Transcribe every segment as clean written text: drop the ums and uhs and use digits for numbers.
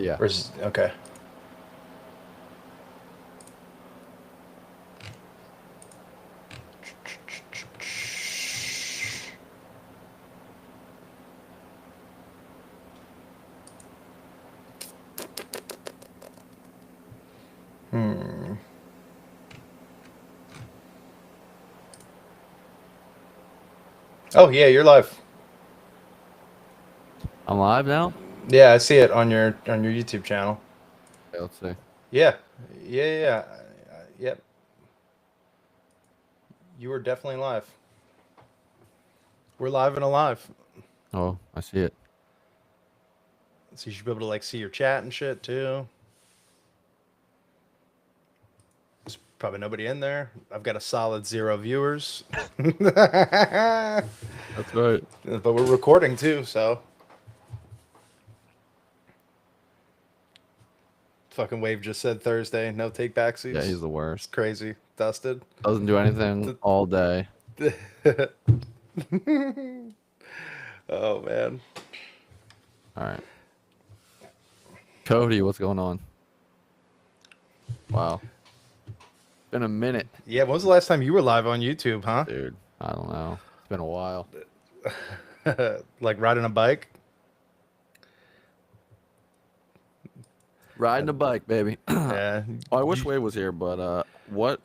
Yeah. Okay. Hmm. Oh yeah, you're live. I'm live now? Yeah, I see it on your YouTube channel. Okay, let's see. Yeah, yeah. Yep, you were definitely live. We're live and alive, Oh, I see it. so you should be able to like see your chat and shit too. There's probably nobody in there. I've got a solid 0 viewers, but That's right. we're recording too. So fucking Wave just said Thursday, no take Yeah, backsies. he's the It's worst. crazy. Dusted. Doesn't do anything all day. Oh man. All right. Cody, what's going on? Wow. Been a minute, Yeah, when was the last time you were live on YouTube, huh? dude. I don't know. It's been a while. Like riding a bike? Riding a bike, baby. Yeah. I wish Wade was here, but what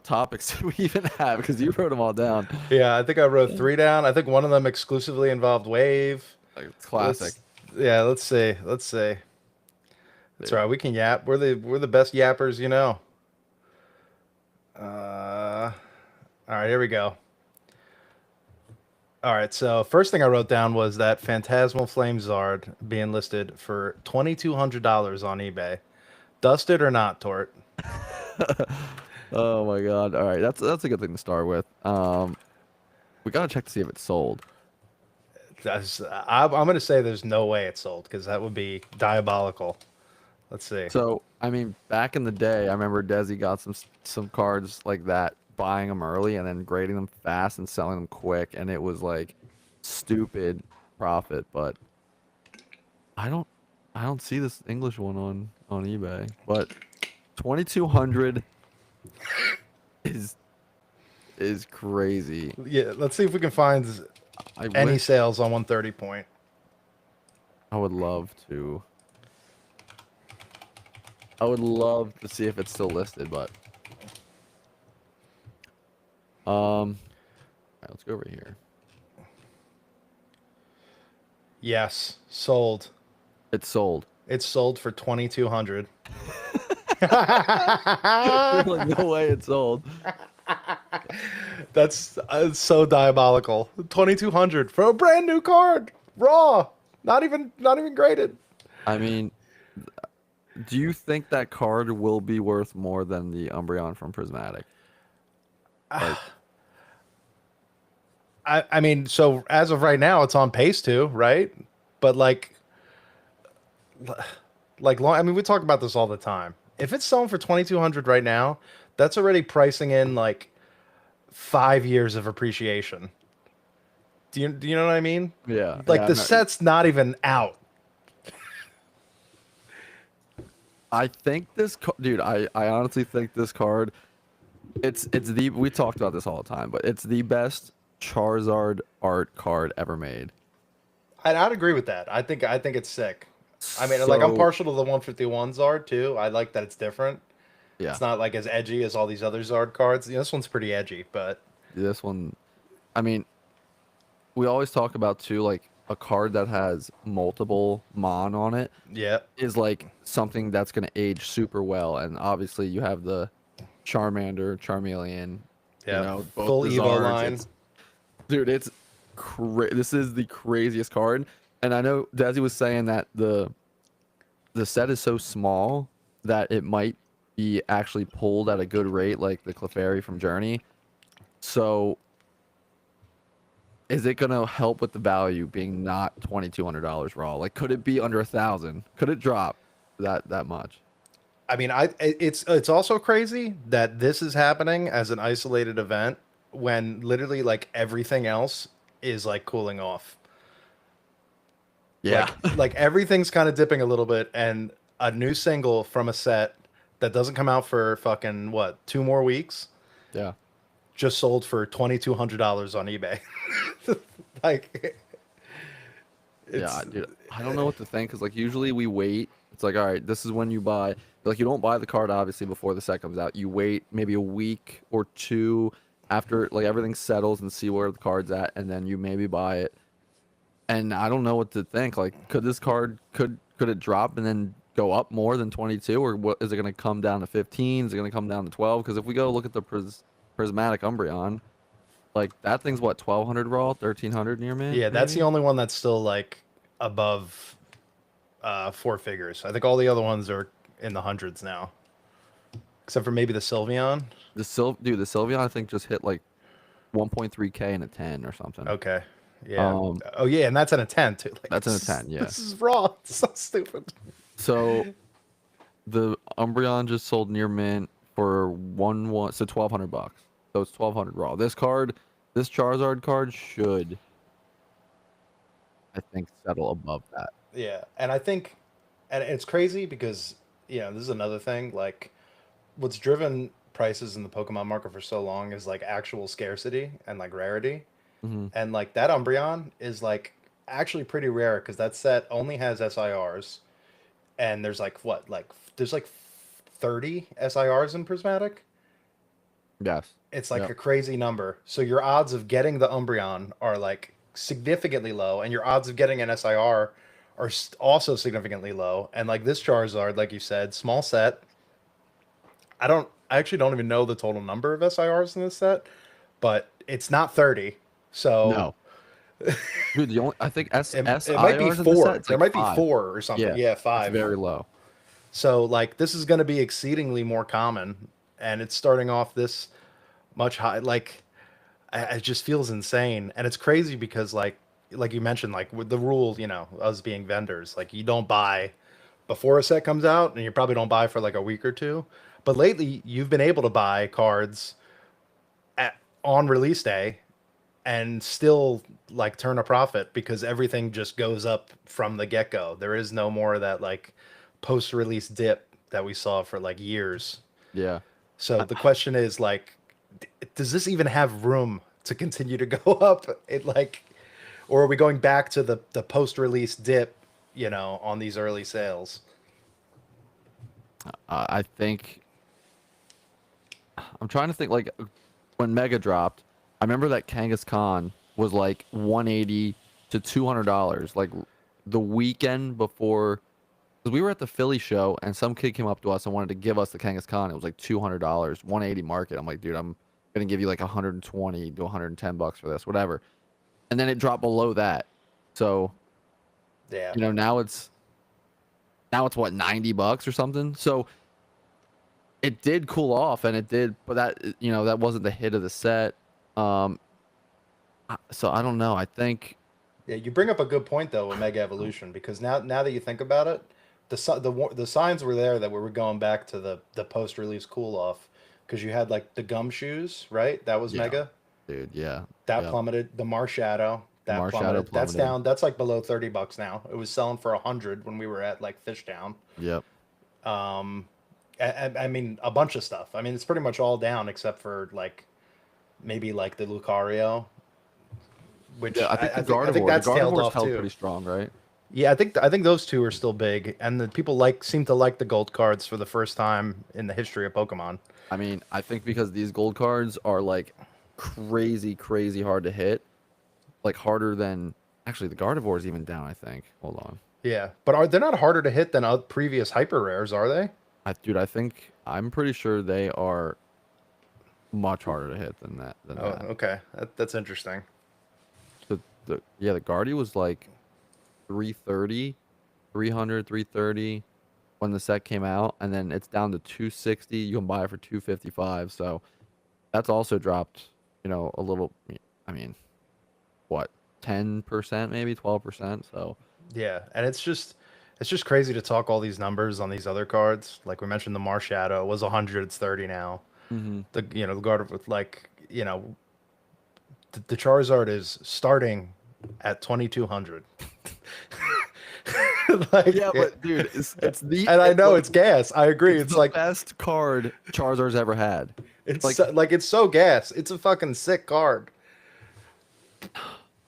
topics do we even have? Because you wrote them all down. Yeah, I think I wrote 3 down. I think one of them exclusively involved Wave. Like, it's classic. Let's see. Let's see. That's right. We can yap. We're the best yappers, you know. All right, here we go. All right, so first thing I wrote down was that Phantasmal Flame Zard being listed for $2,200 on eBay. Dusted or not, Tort? Oh my god. All right, that's a good thing to start with. We gotta check to see if it's sold. I'm going to say there's no way it's sold because that would be diabolical. Let's see. So, I mean, back in the day, I remember Desi got some cards like that, buying them early and then grading them fast and selling them quick, and it was like stupid profit. But I don't I don't see this English one on eBay. But 2200 is is crazy. Yeah, let's see if we can find I any wish sales on 130 point. I would love to. I would love to see if it's still listed, but all right, let's go over here. Yes, sold. It's sold. It's sold for 2,200. There's like no way it's sold. That's so diabolical. 2,200 for a brand new card, raw, not even graded. I mean, do you think that card will be worth more than the Umbreon from Prismatic? Like, I mean, so as of right now, it's on pace to, right? But I mean, we talk about this all the time. If it's selling for 2,200 right now, that's already pricing in like 5 years of appreciation. Do you know what I mean? yeah, Like yeah. the No, set's not even out. I think dude. I honestly think this card. It's the we talked about this all the time, but it's the best Charizard art card ever made. I'd agree with that. I think it's sick. I mean, like I'm So partial to the 151 Zard too. I like that it's different. yeah, It's not like as edgy as all these other Zard cards. This one's pretty edgy, but this one. I mean, we always talk about too, like a card that has multiple Mon on it yeah, is like something that's gonna age super well. And obviously, you have the Charmander, Charmeleon, you yeah, know, both full the Evo Zards. line. Dude, this is the craziest card. And I know Dazzy was saying that the set is so small that it might be actually pulled at a good rate, like the Clefairy from Journey. So, is it gonna help with the value being not $2,200 raw? Like, could it be under 1,000? Could it drop that much? I mean, it's also crazy that this is happening as an isolated event when literally like everything else is like cooling off. Yeah. Like everything's kind of dipping a little bit, and a new single from a set that doesn't come out for fucking what 2 more weeks Yeah. just sold for $2,200 on eBay. Like Yeah, it's dude. I don't know what to think because like usually we wait. It's like, all right, this is when you buy. Like you don't buy the card obviously before the set comes out. You wait maybe a week or two after like everything settles and see where the card's at, and then you maybe buy it. And I don't know what to think. Like, could this card could it drop and then go up more than 22, or what is it going to come down to 15? Is it going to come down to 12? Because if we go look at the prismatic Umbreon, like that thing's what 1200 raw, 1300 near mint, yeah, that's the maybe. only one that's still like above 4 figures. I think all the other ones are in the hundreds now, except for maybe the Sylveon. The Sylveon I think just hit like 1.3K and a 10 or something. Okay. Yeah. Um, Oh yeah, and that's an intent too. Like that's in a 10, yeah. this is raw. It's so stupid. So the Umbreon just sold near mint for so 1200 bucks. So it's 1200 raw. This Charizard card should, I think, settle above that. Yeah, and I think, and it's crazy because this is another thing. Like, what's driven prices in the Pokemon market for so long is like actual scarcity and like rarity, Hmm. and like that Umbreon is like actually pretty rare because that set only has SIRs, and there's like what like there's like 30 SIRs in Prismatic. Yes. It's like Yep. a crazy number. So your odds of getting the Umbreon are like significantly low, and your odds of getting an SIR are also significantly low. And like this Charizard, like you said, small set. I actually don't even know the total number of SIRs in this set, but it's not 30. So No. Dude, the only I think it might be SIRs in the set, four. it's There like might be five. four or something. Yeah. Yeah, It's five. very low. So like this is going to be exceedingly more common, and it's starting off this much high. Like it just feels insane, and it's crazy because like you mentioned, like with the rule, us being vendors, like you don't buy before a set comes out, and you probably don't buy for like a week or two. But lately, you've been able to buy cards on release day and still like turn a profit because everything just goes up from the get go. There is no more of that like post release dip that we saw for like years. Yeah. So the question is like, does this even have room to continue to go up? It like, or are we going back to the post release dip, on these early sales? I think I'm trying to think like when Mega dropped, I remember that Kangaskhan was like 180 to $200 like the weekend before because we were at the Philly show and some kid came up to us and wanted to give us the Kangaskhan. It was like $200, 180 market. I'm like, dude, I'm gonna give you like 120 to 110 bucks for this, whatever. And then it dropped below that. So, Yeah. now it's what 90 bucks or something. So it did cool off and it did, but that wasn't the hit of the set. Um, so I don't know. I think Yeah, you bring up a good point though with Mega Evolution because now that you think about it, the signs were there that we were going back to the post release cool off because you had like the gumshoes, right? That was yeah, Mega. dude, yeah, That yeah. plummeted. The Marshadow that Marshadow plummeted. That's plummeted. down. That's like below $30 now. It was selling for 100 when we were at like Fishtown. Yep. Um, I mean a bunch of stuff. I mean it's pretty much all down except for like maybe like the Lucario, Yeah, which I think I think The that's tailed Gardevoir's off held too. pretty strong, right? Yeah, I think those two are still big, and the people seem to like the gold cards for the first time in the history of Pokemon. I mean, I think because these gold cards are like crazy, crazy hard to hit, like harder than actually the Gardevoir's even down. I think. Hold on, Yeah, but they're not harder to hit than previous hyper rares, are they? dude. I'm pretty sure they are much harder to hit than that. Than Oh, that. okay, that's interesting. The Guardy was like 330, 300, 330 when the set came out, and then it's down to 260. You can buy it for 255. So that's also dropped, a little. I mean, what, 10% maybe 12%. So Yeah, and it's just crazy to talk all these numbers on these other cards. Like we mentioned, the Marshadow was 100, it's 30 now. hmm The guard with like the Charizard is starting at 2200. Like, Yeah, but dude, it's the and I know like, it's gas. I agree. it's It's the like best card Charizard's ever had. Like it's so gas. It's a fucking sick card.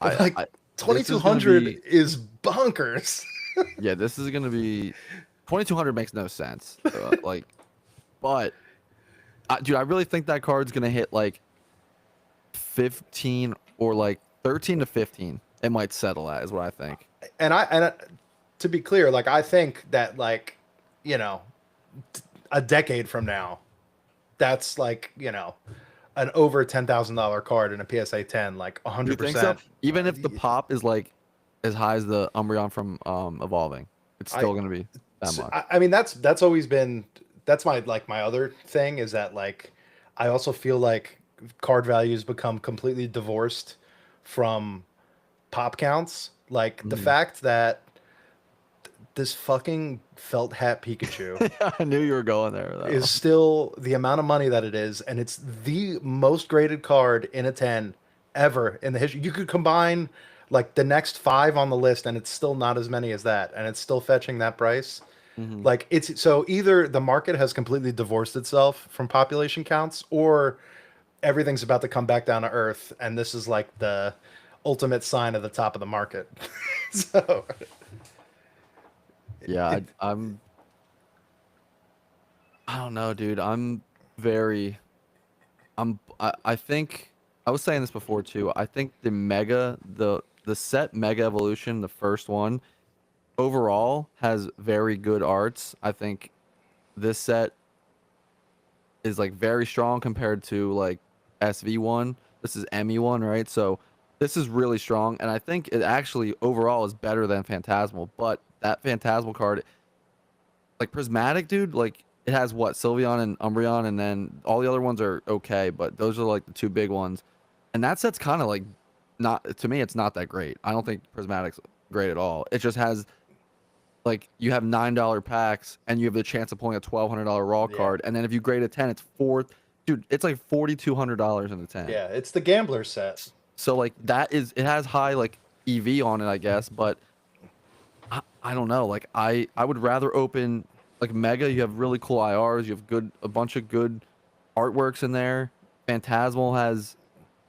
But like I this is gonna 2200 be is bonkers. yeah, this is gonna be 2200 makes no sense. Like, but dude, I really think that card's gonna hit like 15 or like 13 to 15. It might settle at is what I think. And to be clear, like I think that like, you know, a decade from now, that's like, an over $10,000 card in a PSA 10, like You think so? 100%. Even if the pop is like as high as the Umbreon from evolving, it's I still gonna be that much. I mean that's always been that's my other thing is that like I also feel like card values become completely divorced from pop counts. Like the Mhm. fact that this fucking felt hat Pikachu I knew you were going there with that is one. still the amount of money that it is, and it's the most graded card in a 10 ever in the history. You could combine like the next five on the list, and it's still not as many as that, and it's still fetching that price. Hmm. Like it's so either the market has completely divorced itself from population counts, or everything's about to come back down to earth, and this is like the ultimate sign of the top of the market. So Yeah, it, I don't know, dude. Very I think I was saying this before too. I think the set Mega Evolution, the first one, overall has very good arts. I think this set is like very strong compared to like SV1. This is ME1, right? So this is really strong, and I think it actually overall is better than Phantasmal. But that Phantasmal card, like Prismatic, dude, like it has what Sylveon and Umbreon, and then all the other ones are okay, but those are like the two big ones. And that set's kind of like not to me. It's not that great. I don't think Prismatic's great at all. It just has like you have $9 packs and you have the chance of pulling a $1,200 raw yeah, card, and then if you grade a 10, it's four. Dude, it's like $4,200 in the 10. yeah, it's the gambler set. So like that is it has high like EV on it, I guess, but I don't know. Like I would rather open like Mega. You have really cool IRs. You have a bunch of good artworks in there. Phantasmal has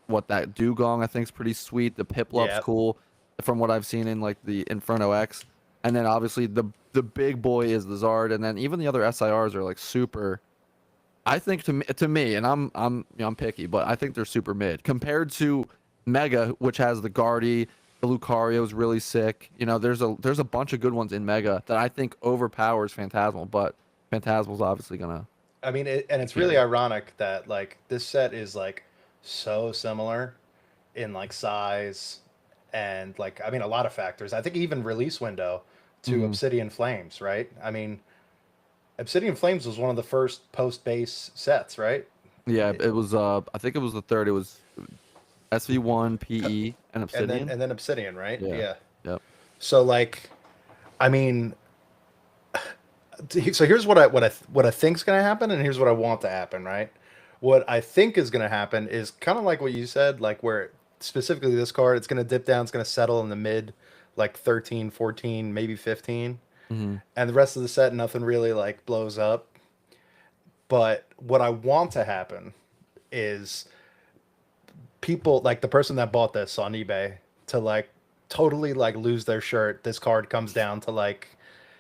what that Dugong I think is pretty sweet. The Piplup's Yeah, cool from what I've seen in like the Inferno X. And then obviously the big boy is the Zard, and then even the other SIRs are like super. I think to me, and I'm picky, but I think they're super mid compared to Mega, which has the Guardy, the Lucario is really sick. You know, there's a bunch of good ones in Mega that I think overpowers Phantasmal, but Phantasmal's obviously gonna I mean, and it's really carry. ironic that like this set is like so similar in like size and like I mean a lot of factors. I think even release window to Hmm. Obsidian Flames, right? I mean, Obsidian Flames was one of the first post base sets, right? Yeah, it was I think it was the third. It was SV1, PE, and Obsidian. And then Obsidian, right? Yeah. Yeah. Yep. So like, I mean, so here's what I think's gonna happen, and here's what I want to happen, right? What I think is gonna happen is kind of like what you said, like where specifically this card, it's gonna dip down, it's gonna settle in the mid, like 13, 14, maybe 15, Hmm. and the rest of the set, nothing really like blows up. But what I want to happen is people like the person that bought this on eBay to like totally like lose their shirt. This card comes down to like,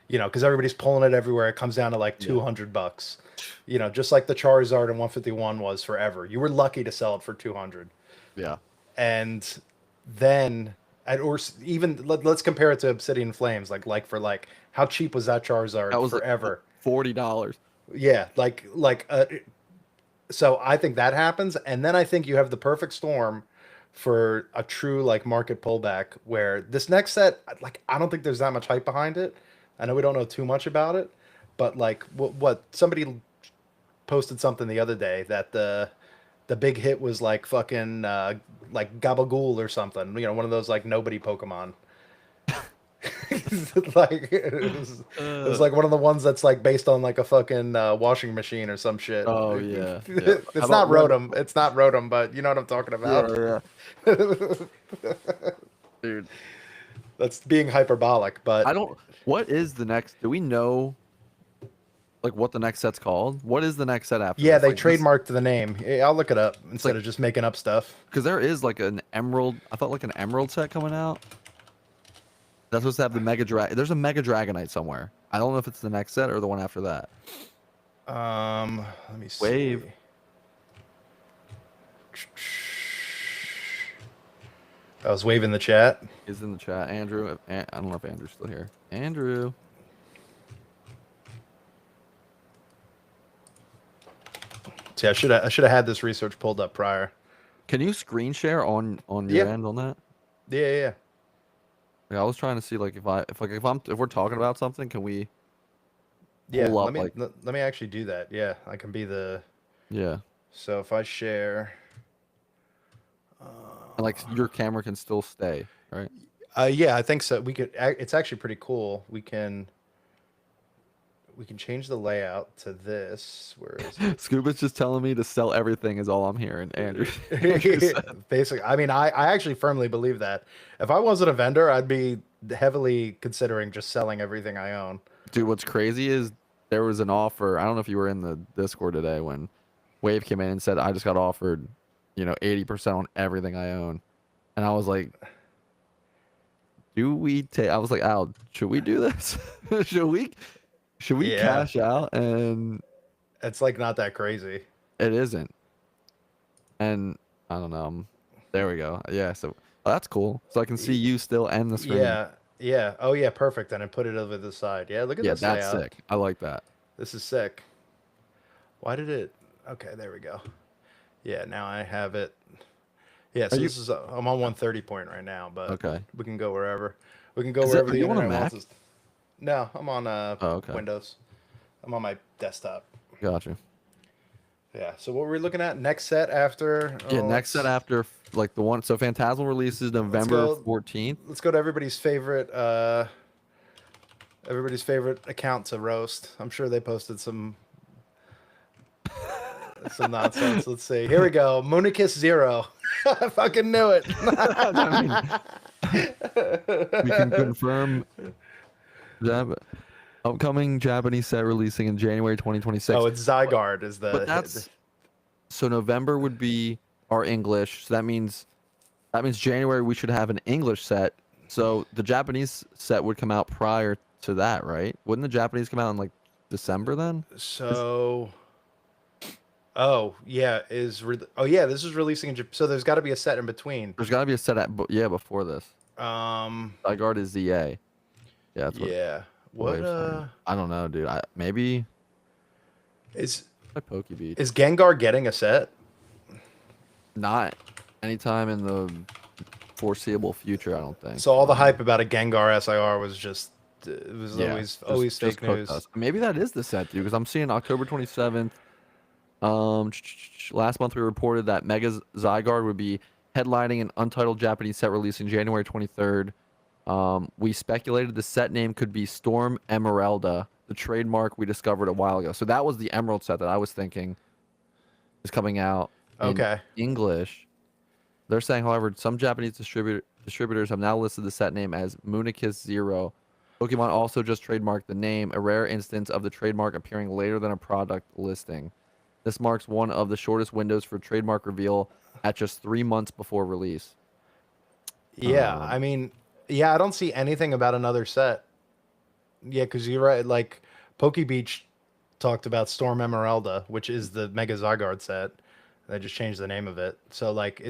because everybody's pulling it everywhere. It comes down to like Yeah. $200. Just like the Charizard and 151 was forever. You were lucky to sell it for 200. Yeah. And then even let's compare it to Obsidian Flames, like for like, how cheap was that That Charizard was like forever? $40. Yeah, so I think that happens, and then I think you have the perfect storm for a true like market pullback where this next set, like I don't think there's that much hype behind it. I know we don't know too much about it, but like what somebody posted something the other day that the big hit was like fucking like Gabagool or something, one of those like nobody Pokemon. Like it was Uh, like one of the ones that's like based on like a fucking washing machine or some shit. oh yeah, yeah. How It's about not red? Rotom. It's not Rotom, but you know what I'm talking Yeah, about. yeah, dude. That's being hyperbolic, I but don't. What is the next? Do we know like what the next set's called? What is the next set after yeah, this? they Like this? trademarked the name. Yeah, I'll look it up It's instead like of just making up stuff. because there is like an emerald. I thought like an emerald set coming out. That's supposed to have the mega drag. There's a mega dragonite somewhere. I don't know if it's the next set or the one after that. Let me see. Wave I was waving the chat. is in the chat. Andrew, I don't know if Andrew's still here. Andrew. See, I should have had this research pulled up prior. Can you screen share on your Yeah, end on that? yeah. Like, I was trying to see like if we're talking about something, can we Yeah, pull let up me like let me actually do that. Yeah, I can be the. yeah, So if I share, and like your camera can still stay, right? yeah, I think so. We could. It's actually pretty cool. We can change the layout to this. Where is it? Scuba's just telling me to sell everything is all I'm hearing. Andrew said, Basically, I mean, I actually firmly believe that. If I wasn't a vendor, I'd be heavily considering just selling everything I own. dude, what's crazy is there was an offer. I don't know if you were in the Discord today when Wave came in and said I just got offered, 80% on everything I own, and I was like, do we take? I was like, Al, should we do this? should we? Should we Yeah, cash out? And it's like not that crazy. it isn't. And I don't know. There we go. Yeah. So that's cool. So I can see you still and the screen. Yeah, yeah. Oh yeah, perfect. And I put it over the side. Yeah, look at Yeah, this that's layout. sick. I like that. This is sick. Why did it? Okay, there we go. Yeah, now I have it. Yeah, Are so you this is I'm on 130 point right now, but okay? we can go wherever. We can go Is it? wherever Are the you on a internet wants Mac? us. No, I'm on Oh, okay. Windows. I'm on my desktop. Gotcha. Yeah. So what we're looking at next set after? Yeah. Oh, Next set after like the one. So Phantasmal releases let's November go. 14th. Let's go to everybody's favorite account to roast. I'm sure they posted some nonsense. Let's see. Here we go. Moonikis Zero. I fucking knew it. I mean, we can confirm that upcoming Japanese set releasing in January 2026. Oh, it's Zygarde is But that's so November would be our English. So that means January we should have an English set. So the Japanese set would come out prior to that, right? Wouldn't the Japanese come out in like December then? so. Oh yeah, oh yeah, this is releasing in so there's got to be a set in between. There's got to be a set before this. Um, Zygarde is ZA. Yeah, that's what yeah. the What wave's saying. I don't know, dude. Maybe is my Pokebeach. is Gengar getting a set? Not anytime in the foreseeable future, I don't think. So all the hype about a Gengar SIR was just it was always fake cooked news. us. Maybe that is the set, dude, because I'm seeing October 27th. Last month we reported that Mega Zygarde would be headlining an untitled Japanese set releasing January 23rd. We speculated the set name could be Storm Emeralda, the trademark we discovered a while ago. So that was the Emerald set that I was thinking is coming out in Okay. English. They're saying, however, some Japanese distributors have now listed the set name as Moonikis Zero. Pokemon also just trademarked the name, a rare instance of the trademark appearing later than a product listing. This marks one of the shortest windows for trademark reveal at just 3 months before release. Yeah, Um, I mean, yeah, I don't see anything about another set. Yeah, because you're right. Like Pokebeach talked about Storm Emeralda, which is the Mega Zygarde set. They just changed the name of it. So like,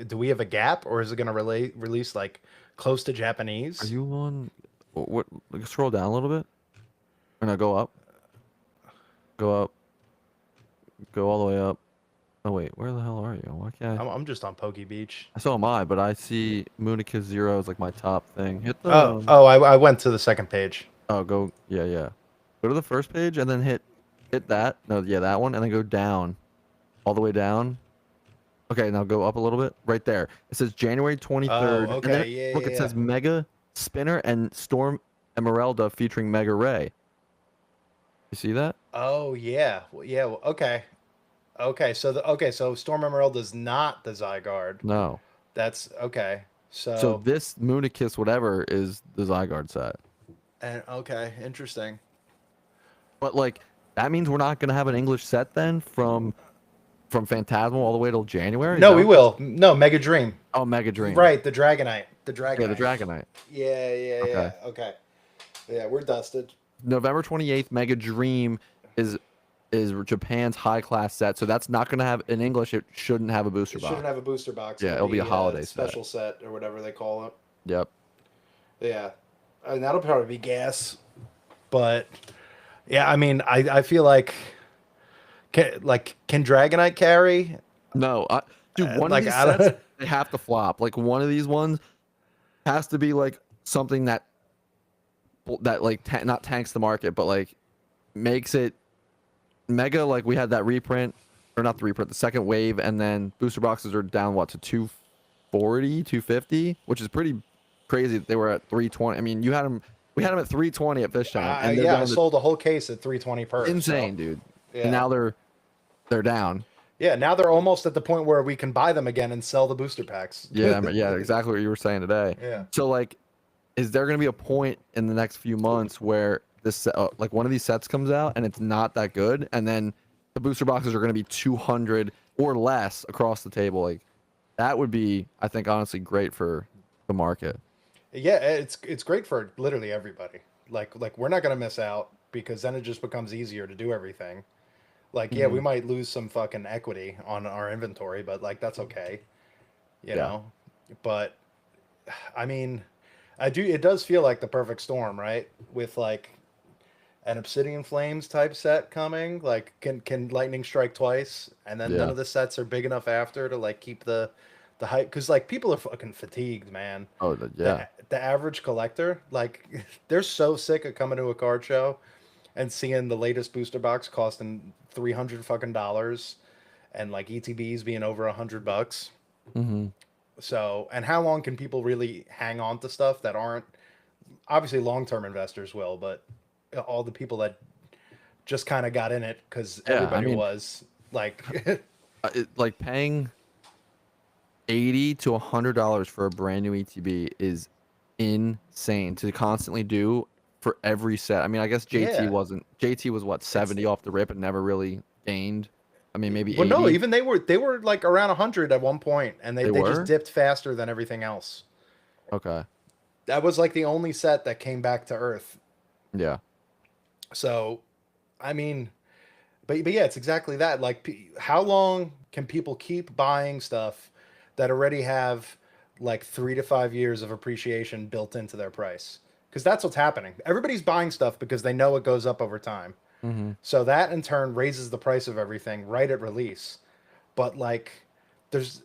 do we have a gap, or is it gonna release like close to Are Japanese? you on? What? Like, scroll down a little bit. Or no, go up. Go up. Go all the way up. Oh wait, where the hell are you? Why can't I? I'm just on Pokebeach. So am I, but I see Moonikis Zero as like my top thing. Hit the. I went to the second page. Oh, go. Yeah, yeah. Go to the first page and then hit that. No, yeah, that one, and then go down, all the way down. Okay, now go up a little bit. Right there. It says January 23rd. Oh, And then okay, yeah, look, yeah, it says yeah. Mega Spinner and Storm Emeralda featuring Mega Ray. You see that? Oh yeah, yeah. Okay, okay. So Storm Emerald is not the Zygarde. No. That's okay. So So, this Moonikis whatever is the Zygarde set. and okay, interesting. But like that means we're not gonna have an English set then from Phantasmal all the way till January. Is No, that we what this? will. No, Mega Dream. Oh, Mega Dream. Right, the Dragonite. The Yeah, the Dragonite. Dragonite. Yeah, yeah, Okay. yeah. Okay. Yeah, we're dusted. November 28th, Mega Dream is Japan's high class set. So that's not gonna have in English. It shouldn't have a booster It shouldn't box. have a booster box. Yeah, It'll it'll be a be holiday a set. special set or whatever they call it. Yep. Yeah, and that'll probably be gas. But yeah, I mean, I feel like can Dragonite carry? No, dude, one of Like these I sets don't. they have to flop. Like one of these ones has to be like something that like not tanks the market, but like makes it mega. Like we had that reprint, or not the reprint, the second wave, and then booster boxes are down what to 240, 250, which is pretty crazy. They were at 320. I mean, you had them. We had them at 320 at Fish Town, and they're Yeah, I down to sold a whole case at 320 per. insane, So, dude. yeah. And now they're down. Yeah, now they're almost at the point where we can buy them again and sell the booster packs. Yeah, yeah, exactly what you were saying today. Yeah. So like, is there going to be a point in the next few months where this like one of these sets comes out and it's not that good, and then the booster boxes are going to be 200 or less across the table? Like that would be, I think, honestly great for the market. Yeah, it's great for literally everybody. Like we're not gonna miss out because then it just becomes easier to do everything. Like, yeah, we Mhm. might lose some fucking equity on our inventory, but like that's okay, you Yeah. know. But I mean, I do. It does feel like the perfect storm, right? With like an Obsidian Flames type set coming. Like, can Lightning strike twice, and then none Yeah. of the sets are big enough after to like keep the hype? Because like people are fucking fatigued, man. Oh, yeah. The average collector, like, they're so sick of coming to a card show and seeing the latest booster box costing 300 fucking dollars and like ETBs being over $100. Hmm. So, and how long can people really hang on to stuff that aren't obviously long term investors will, but all the people that just kind of got in it because Yeah. I everybody mean, was like, like paying 80 to $100 for a brand new ETB is insane to constantly do for every set. I mean, I guess JT yeah. wasn't. JT was what, 70 off the rip and never really gained. I mean, maybe Well, no, 80. even they were like around 100 at one point, and They they just were? dipped faster than everything else. Okay. That was like the only set that came back to Earth. Yeah. So, I mean, but yeah, it's exactly that. Like, how long can people keep buying stuff that already have like 3 to 5 years of appreciation built into their price? Because that's what's happening. Everybody's buying stuff because they know it goes up over time. Hmm. So that in turn raises the price of everything right at release. But like, there's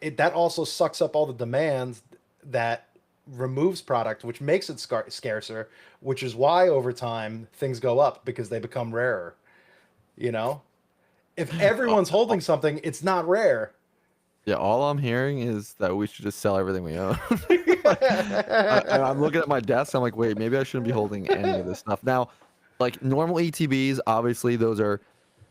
that also sucks up all the demand that removes product, which makes it scarcer, which is why over time things go up because they become rarer. You know, if everyone's holding something, it's not rare. Yeah. All I'm hearing is that we should just sell everything we own. I'm looking at my desk. I'm like, wait, maybe I shouldn't be holding any of this stuff. Now, like normal ETBs, obviously those are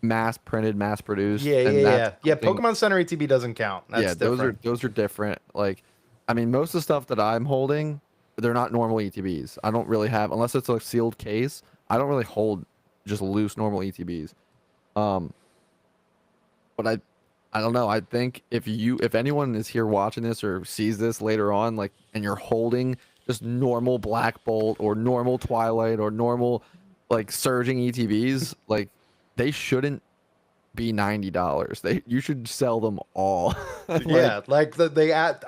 mass printed, mass produced, Yeah, and yeah, that's yeah. Yeah, something. Pokemon Center ETB doesn't count. Yeah, That's different. those are different. Like, I mean, most of the stuff that I'm holding, they're not normal ETBs. I don't really have, unless it's a sealed case. I don't really hold just loose normal ETBs. Um, but I don't know. I think if anyone is here watching this or sees this later on, like, and you're holding just normal Black Bolt or normal Twilight or normal like surging ETBs, like they shouldn't be $90. You should sell them all. Like, Yeah, like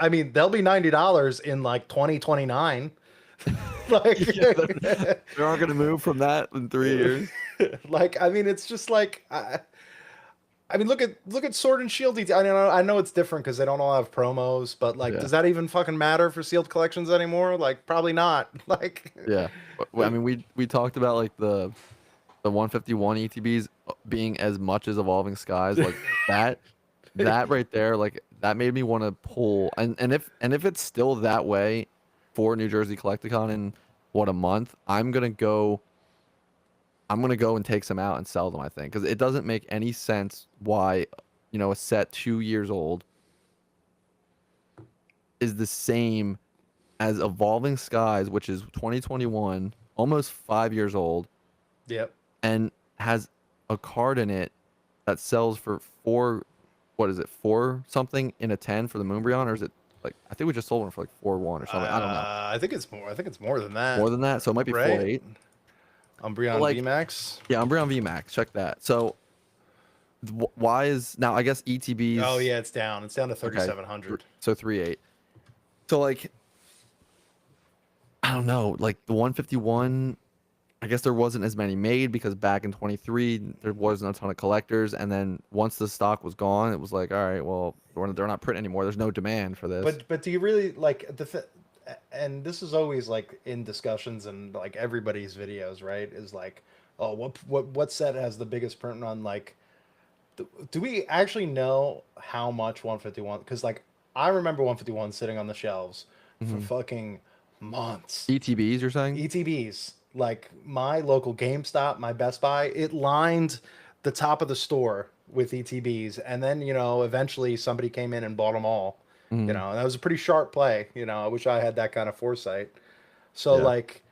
I mean, they'll be $90 in like 2029. yeah, Like, they aren't gonna move from that in 3 years. like I mean, it's just like I mean, look at Sword and Shield. I know it's different because they don't all have promos, but like, Yeah, does that even fucking matter for sealed collections anymore? Like, probably not. Like, yeah. I mean, we talked about like the 151 ETBs being as much as Evolving Skies, like that that right there, like that made me want to pull. And if it's still that way for New Jersey Collecticon in what, a month, I'm gonna go and take some out and sell them, I think, because it doesn't make any sense why, a set 2 years old is the same as Evolving Skies, which is 2021, almost 5 years old, Yep. and has a card in it that sells for four. What is it? Four something in a 10 for the Moonbreon, or is it like I think we just sold one for like 4-1 or something. I don't know. I think it's more. I think it's more than that, More than that, so it might be right? 4-8. But Umbreon like, VMAX. yeah, Umbreon VMAX. Check that. So why is now? I guess Oh ETBs. yeah, it's down. It's down to Okay, 3,700. so 3-8. So like, I don't know. Like the 151. I guess there wasn't as many made because back in 23 there wasn't a ton of collectors, and then once the stock was gone, it was like, all right, well, they're not printing anymore. There's no demand for this. But do you really like and this is always like in discussions and like everybody's videos, right? Is like, oh, what set has the biggest print run? Like, do we actually know how much 151? Because like I remember 151 sitting on the shelves for Hmm. fucking months. ETBs, you're saying? ETBs, like my local GameStop, my Best Buy, it lined the top of the store with ETBs, and then eventually somebody came in and bought them all. Hmm. And that was a pretty sharp play. I wish I had that kind of foresight. So Yeah, like,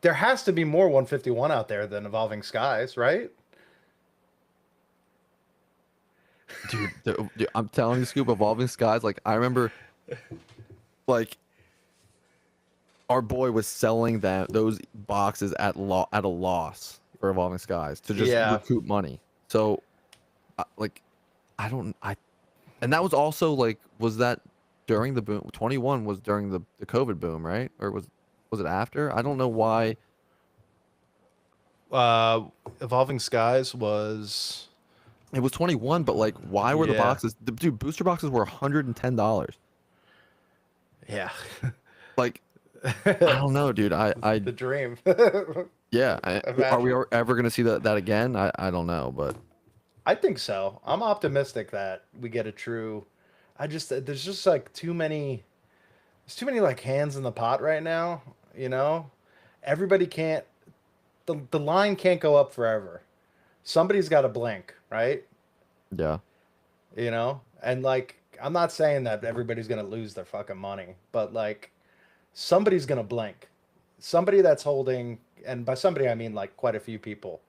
there has to be more 151 out there than Evolving Skies, right? dude, I'm telling you, Scoop, Evolving Skies. Like I remember, like our boy was selling those boxes at a loss for Evolving Skies to just Yeah. recoup money. So, like, I don't, I, and that was also like, was that during the boom? 21 was during the COVID boom, right? Or was it after? I don't know why. Evolving Skies was, It was 21, but like, why were the yeah, boxes? Dude, booster boxes were $110. yeah, Like, I don't know, dude. the dream. Yeah. Are we Imagine. ever gonna see that again? I don't know, but I think so. I'm optimistic that we get a true. There's just like too many. There's too many like hands in the pot right now. You know, everybody can't. The line can't go up forever. Somebody's got to blink, right? yeah. And like I'm not saying that everybody's gonna lose their fucking money, but like somebody's gonna blink. Somebody that's holding, and by somebody I mean like quite a few people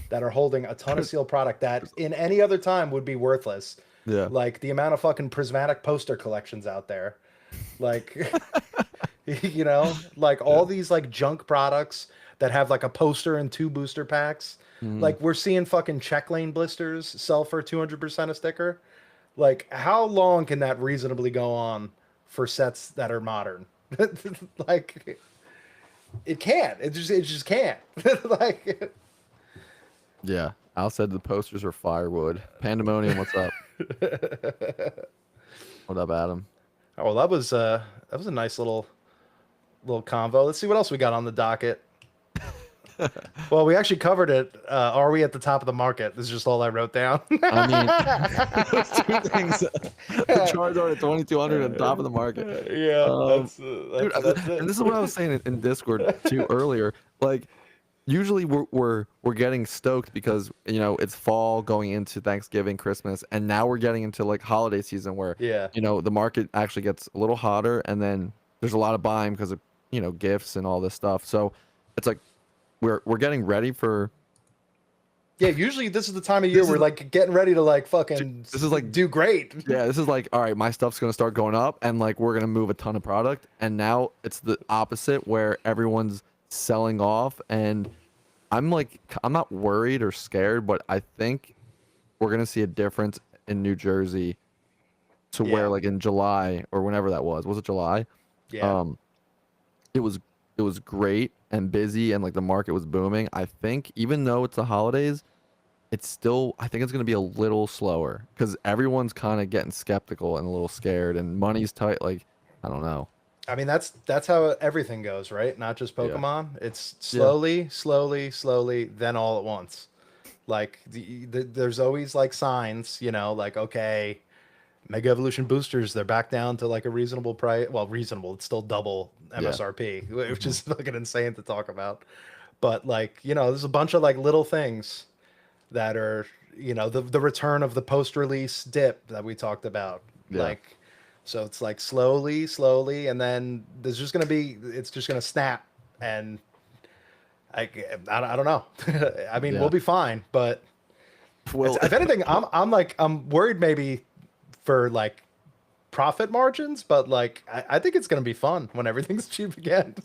that are holding a ton of sealed product that in any other time would be worthless. Yeah. Like the amount of fucking prismatic poster collections out there. Like like Yeah. all these like junk products that have like a poster and two booster packs. Mhm. Like we're seeing fucking check lane blisters sell for 200% a sticker. Like how long can that reasonably go on for sets that are modern? Like it can't. It just can't. Like Yeah. Al said the posters are firewood. Pandemonium, what's up? What up, Adam? oh, well, that was a nice little convo. Let's see what else we got on the docket. Well, we actually covered it. Are we at the top of the market? This is just all I wrote down. I mean, those two things. The Charizard at 2,200 on top of the market. Yeah, Dude, that's and it. this is what I was saying in Discord too earlier. Like, usually we're getting stoked because it's fall going into Thanksgiving, Christmas, and now we're getting into like holiday season where Yeah. the market actually gets a little hotter, and then there's a lot of buying because of gifts and all this stuff. So it's like we're getting ready for Yeah, usually this is the time of year this we're is like getting ready to like fucking this is like do great. yeah, this is like, all right, my stuff's gonna start going up, and like we're gonna move a ton of product, and now it's the opposite where everyone's selling off, and I'm not worried or scared, but I think we're gonna see a difference in New Jersey to where Yeah. like in July or whenever that was it July? Yeah. Um, it was great and busy, and like the market was booming. I think even though it's the holidays, it's still I think it's gonna be a little slower because everyone's kind of getting skeptical and a little scared, and money's tight. Like I don't know. I mean that's how everything goes, right? Not just Yeah. Pokemon. It's Yeah. slowly, slowly, slowly, then all at once. Like there's always like signs, like okay, Mega Evolution boosters, they're back down to like a reasonable price. Well, reasonable, it's still double Yeah. MSRP, which Hmm. is fucking insane to talk about. But like, there's a bunch of like little things that are, the return of the post-release dip that we talked about. Yeah. Like So it's like slowly, slowly, and then there's just gonna be it's just gonna snap, and I I don't know. I mean, we'll Yeah. be fine, but it's, Well, if anything, I'm worried maybe for like profit margins, but like I think it's gonna be fun when everything's cheap again.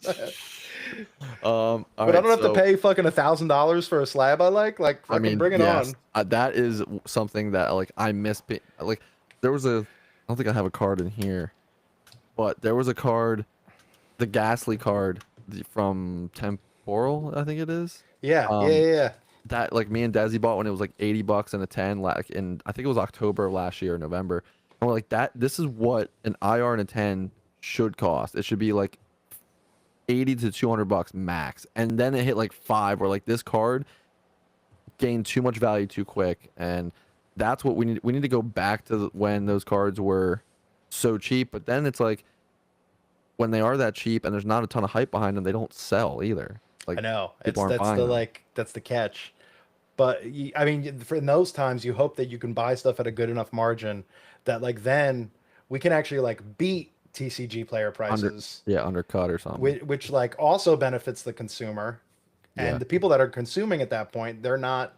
all But I right. don't have to So pay fucking $1,000 for a slab I like. Like I fucking mean, bring it yes, on. that is something that like I miss. Like there was a, I don't think I have a card in here, but there was a card, the Ghastly card from Temporal, I think it is. Yeah, yeah, Um, yeah, yeah. that like me and Desi bought when it was like $80 and a 10, like in I think it was October of last year, November. And we're like that. This is what an IR and a 10 should cost. It should be like 80 to $200 max, and then it hit like five. Where like this card gained too much value too quick, and that's what we need. We need to go back to when those cards were so cheap. But then it's like when they are that cheap and there's not a ton of hype behind them, they don't sell either. I Like know. people It's aren't that's buying the them. like that's the catch. But I mean, for in those times, you hope that you can buy stuff at a good enough margin that like then we can actually like beat TCG player Under prices, Yeah, undercut or something. which like also benefits the consumer and Yeah, the people that are consuming at that point. They're not,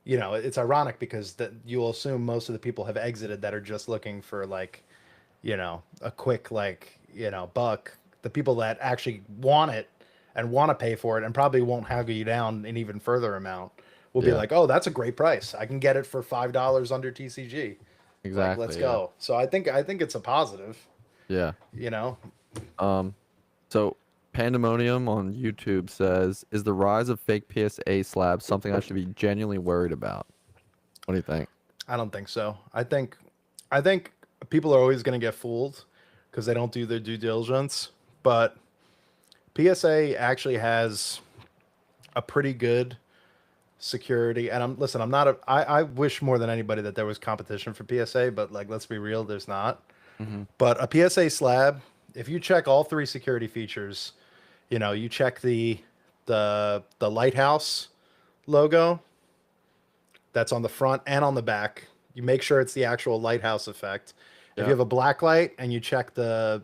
you know, it's ironic because that you'll assume most of the people have exited that are just looking for like, you know, a quick like, you know, buck. The people that actually want it and want to pay for it and probably won't haggle you down an even further amount will be yeah, like, oh, that's a great price. I can get it for $5 under TCG. Like, let's exactly. Yeah, go. So I think it's a positive, yeah. you know. Um, so Pandemonium on YouTube says, "Is the rise of fake PSA slabs something I should be genuinely worried about?" What do you think? I don't think so. I think people are always going to get fooled because they don't do their due diligence, but PSA actually has a pretty good security. And I'm not I wish more than anybody that there was competition for PSA, but like let's be real, there's not. Mm-hmm. But a PSA slab, if you check all three security features, you know, you check the lighthouse logo that's on the front and on the back. You make sure it's the actual lighthouse effect. If you Yeah, have a black light and you check the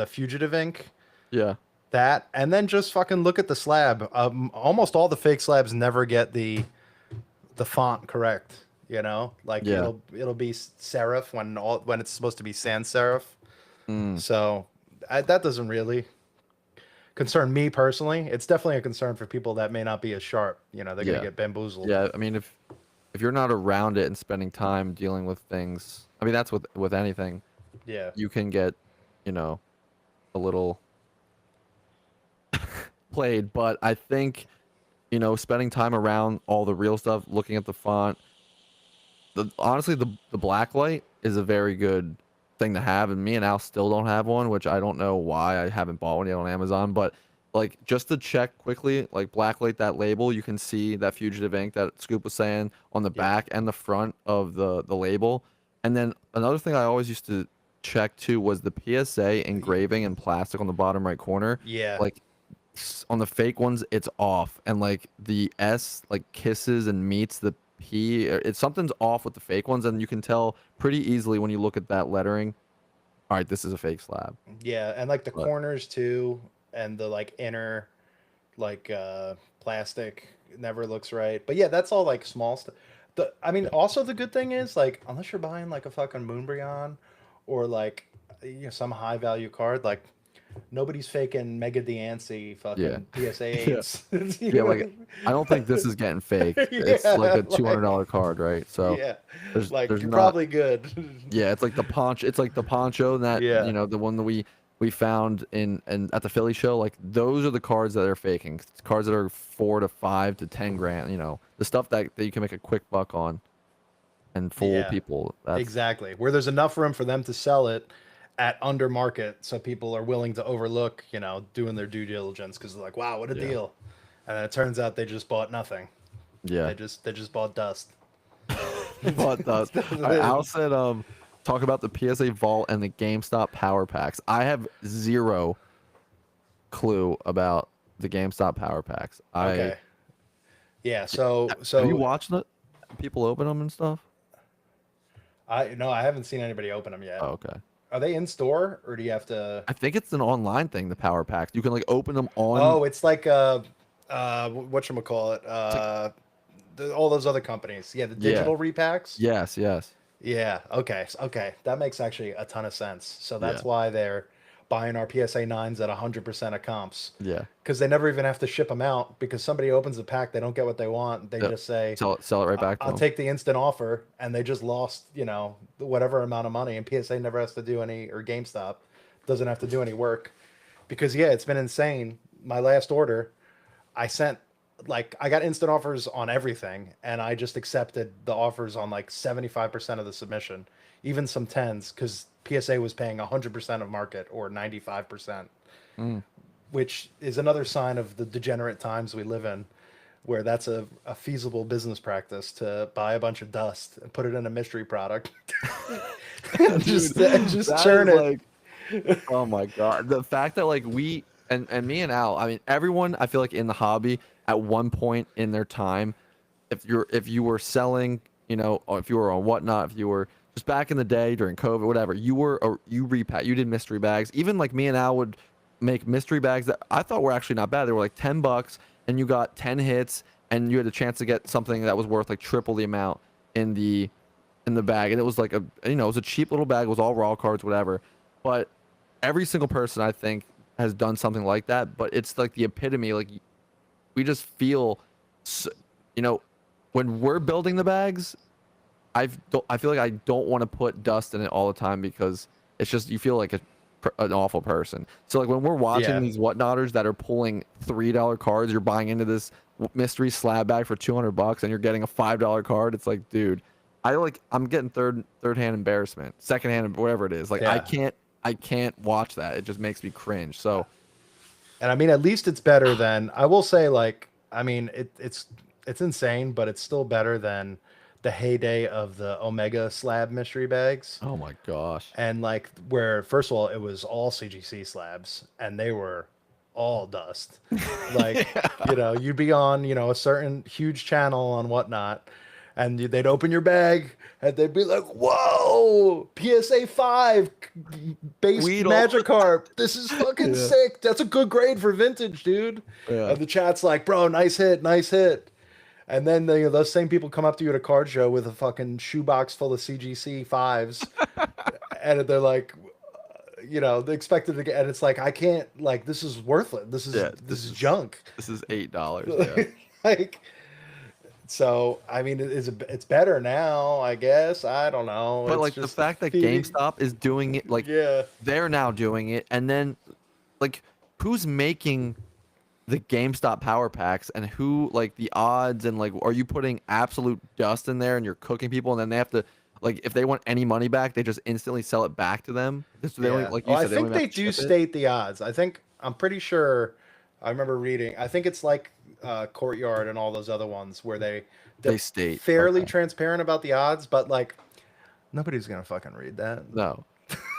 fugitive ink, yeah, that, and then just fucking look at the slab. Almost all the fake slabs never get the font correct. You know, like yeah. it'll be serif when it's supposed to be sans serif. Mm, So that doesn't really concern me personally. It's definitely a concern for people that may not be as sharp. You know, they're gonna yeah, get bamboozled. yeah. I mean, if you're not around it and spending time dealing with things, I mean, that's with anything. Yeah. You can get, you know, a little played. But I think, you know, spending time around all the real stuff, looking at the font, honestly, the black light is a very good thing to have, and me and Al still don't have one, which I don't know why I haven't bought one yet on Amazon. But like just to check quickly, like blacklight that label, you can see that fugitive ink that Scoop was saying on the Yeah. back and the front of the label. And then another thing I always used to check too was the PSA engraving in plastic on the bottom right corner. Yeah. Like on the fake ones, it's off, and like the S like kisses and meets the P. It's something's off with the fake ones, and you can tell pretty easily when you look at that lettering. All right, this is a fake slab. Yeah, and like the But corners too, and the like inner like plastic never looks right. But yeah, that's all like small stuff. I mean, also the good thing is like unless you're buying like a fucking Moonbryon or like you know some high value card, like nobody's faking Mega Diancie yeah, fucking PSA yeah, eights. You yeah. know? Like I don't think this is getting faked. It's like Yeah, a $200 card, right? So yeah, like there's you're not. probably good. Yeah, it's like the poncho. It's like the poncho that Yeah, you know, the one that we found in and at the Philly show. Like those are the cards that are faking. Cards that are 4 to 5 to 10 grand. You know, the stuff that you can make a quick buck on and fool yeah. people. That's Exactly. Where there's enough room for them to sell it at under market, so people are willing to overlook, you know, doing their due diligence because they're like, wow, what a yeah, deal. And then it turns out they just bought nothing. yeah. They just bought dust. But all right, Al said, talk about the PSA Vault and the GameStop Power Packs. I have zero clue about the GameStop Power Packs. Okay. Yeah, so Have you so watched it? People open them and stuff. I no, I haven't seen anybody open them Oh, yet. okay. Are they in store or do you have to? I think it's an online thing. The power packs. You can like open them on. Oh, it's like whatchamacallit? It's like All those other companies. Yeah, the yeah. digital repacks. Yes. Yes. Yeah. Okay. Okay. That makes actually a ton of sense. So Yeah. that's why they're buying our PSA 9s at 100% of comps Yeah. because they never even have to ship them out because somebody opens a pack, they don't get what they want. They Yep. just say, Sell it right back to I'll them. take the instant offer. And they just lost, whatever amount of money. And PSA never has to do any, or GameStop doesn't have to do any work because, yeah, it's been insane. My last order, I sent I got instant offers on everything, and I just accepted the offers on like 75% of the submission, even some tens, because PSA was paying 100% of market or 95%, Mm. which is another sign of the degenerate times we live in, where that's a feasible business practice to buy a bunch of dust and put it in a mystery product, and Dude, just that churn is it. like, oh my god, the fact that like we and me and Al, I mean everyone, I feel like in the hobby at one point in their time, if you were selling, or if you were on whatnot, if you were just back in the day during COVID, whatever, you repack, you did mystery bags. Even like me and Al would make mystery bags that I thought were actually not bad. They were like $10, and you got 10 hits, and you had a chance to get something that was worth like triple the amount in the bag, and it was like it was a cheap little bag. It was all raw cards, whatever. But every single person I think has done something like that. But it's like the epitome. Like we just feel, you know, when we're building the bags, I feel like I don't want to put dust in it all the time because it's just you feel like an awful person. So like when we're watching Yeah. these whatnotters that are pulling $3 cards, you're buying into this mystery slab bag for $200 and you're getting a $5 card. It's like, dude, I'm getting third hand embarrassment, second hand, whatever it is. Like Yeah. I can't watch that. It just makes me cringe. So And I mean, at least it's better than I will say. I mean, it's insane, but it's still better than the heyday of the Omega slab mystery bags. oh my gosh. And like where first of all, it was all CGC slabs, and they were all dust. Like you'd be on a certain huge channel on whatnot, and they'd open your bag and they'd be like, "Whoa, PSA 5 base Weedle. Magikarp. This is fucking Yeah. sick. That's a good grade for vintage, dude." Yeah. And the chat's like, "Bro, nice hit, nice hit." And then those same people come up to you at a card show with a fucking shoebox full of CGC 5s, and they're like, they expected to get, and it's like, I can't, like, this is worthless. This is junk. This is $8. Yeah. Like, so I mean, it's better now, I guess. I don't know. But It's like the just fact that feeding- GameStop is doing it, like Yeah. they're now doing it, and then like who's making the GameStop power packs, and who, like, the odds, and like are you putting absolute dust in there and you're cooking people, and then they have to, like, if they want any money back, they just instantly sell it back to them. So they Yeah. don't, like you I said, they don't think even they have to do ship it. state the odds. I'm pretty sure. I remember reading. I think it's like Courtyard and all those other ones where they're They state fairly okay. transparent about the odds, but like nobody's gonna fucking read that. No,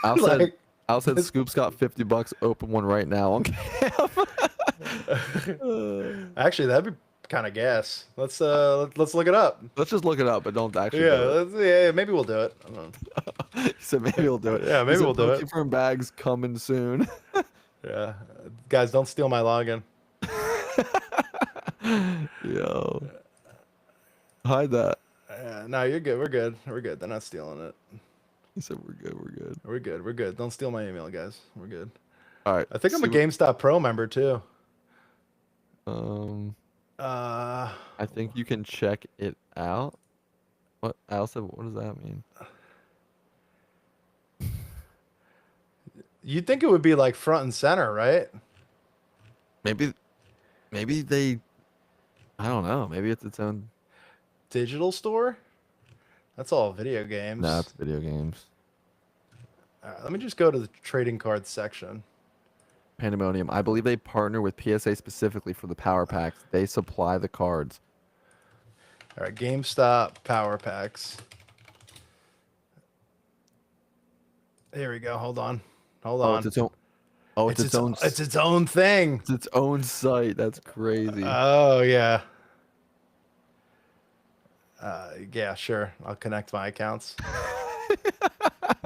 Al said Like, Al said Scoop's got $50. Open one right now on cam. actually, that'd be kind of gas. Let's look it up. Let's just look it up, but don't actually. Yeah, do it. yeah, maybe we'll do it. I don't know. He said maybe we'll do it. Yeah, maybe He said we'll do it. Pokefirm bags coming soon. Yeah, guys, don't steal my login. Yo, hide that. No, you're good. We're good. We're good. They're not stealing it. He said we're good. We're good. We're good. We're good. Don't steal my email, guys. We're good. All right. I think I'm a see GameStop Pro member too. what- Uh, I think you can check it out. What Al said? What does that mean? you'd think it would be like front and center, right? Maybe they. I don't know. Maybe it's its own. Digital store. That's all video games. No, it's video games. Let me just go to the trading cards section. Pandemonium. I believe they partner with PSA specifically for the power packs. They supply the cards. All right, GameStop Power Packs. Here we go. Hold on. Hold Oh, on. it's its own. Oh, it's its own. It's its own thing. It's its own site. That's crazy. Oh yeah. Yeah, sure. I'll connect my accounts.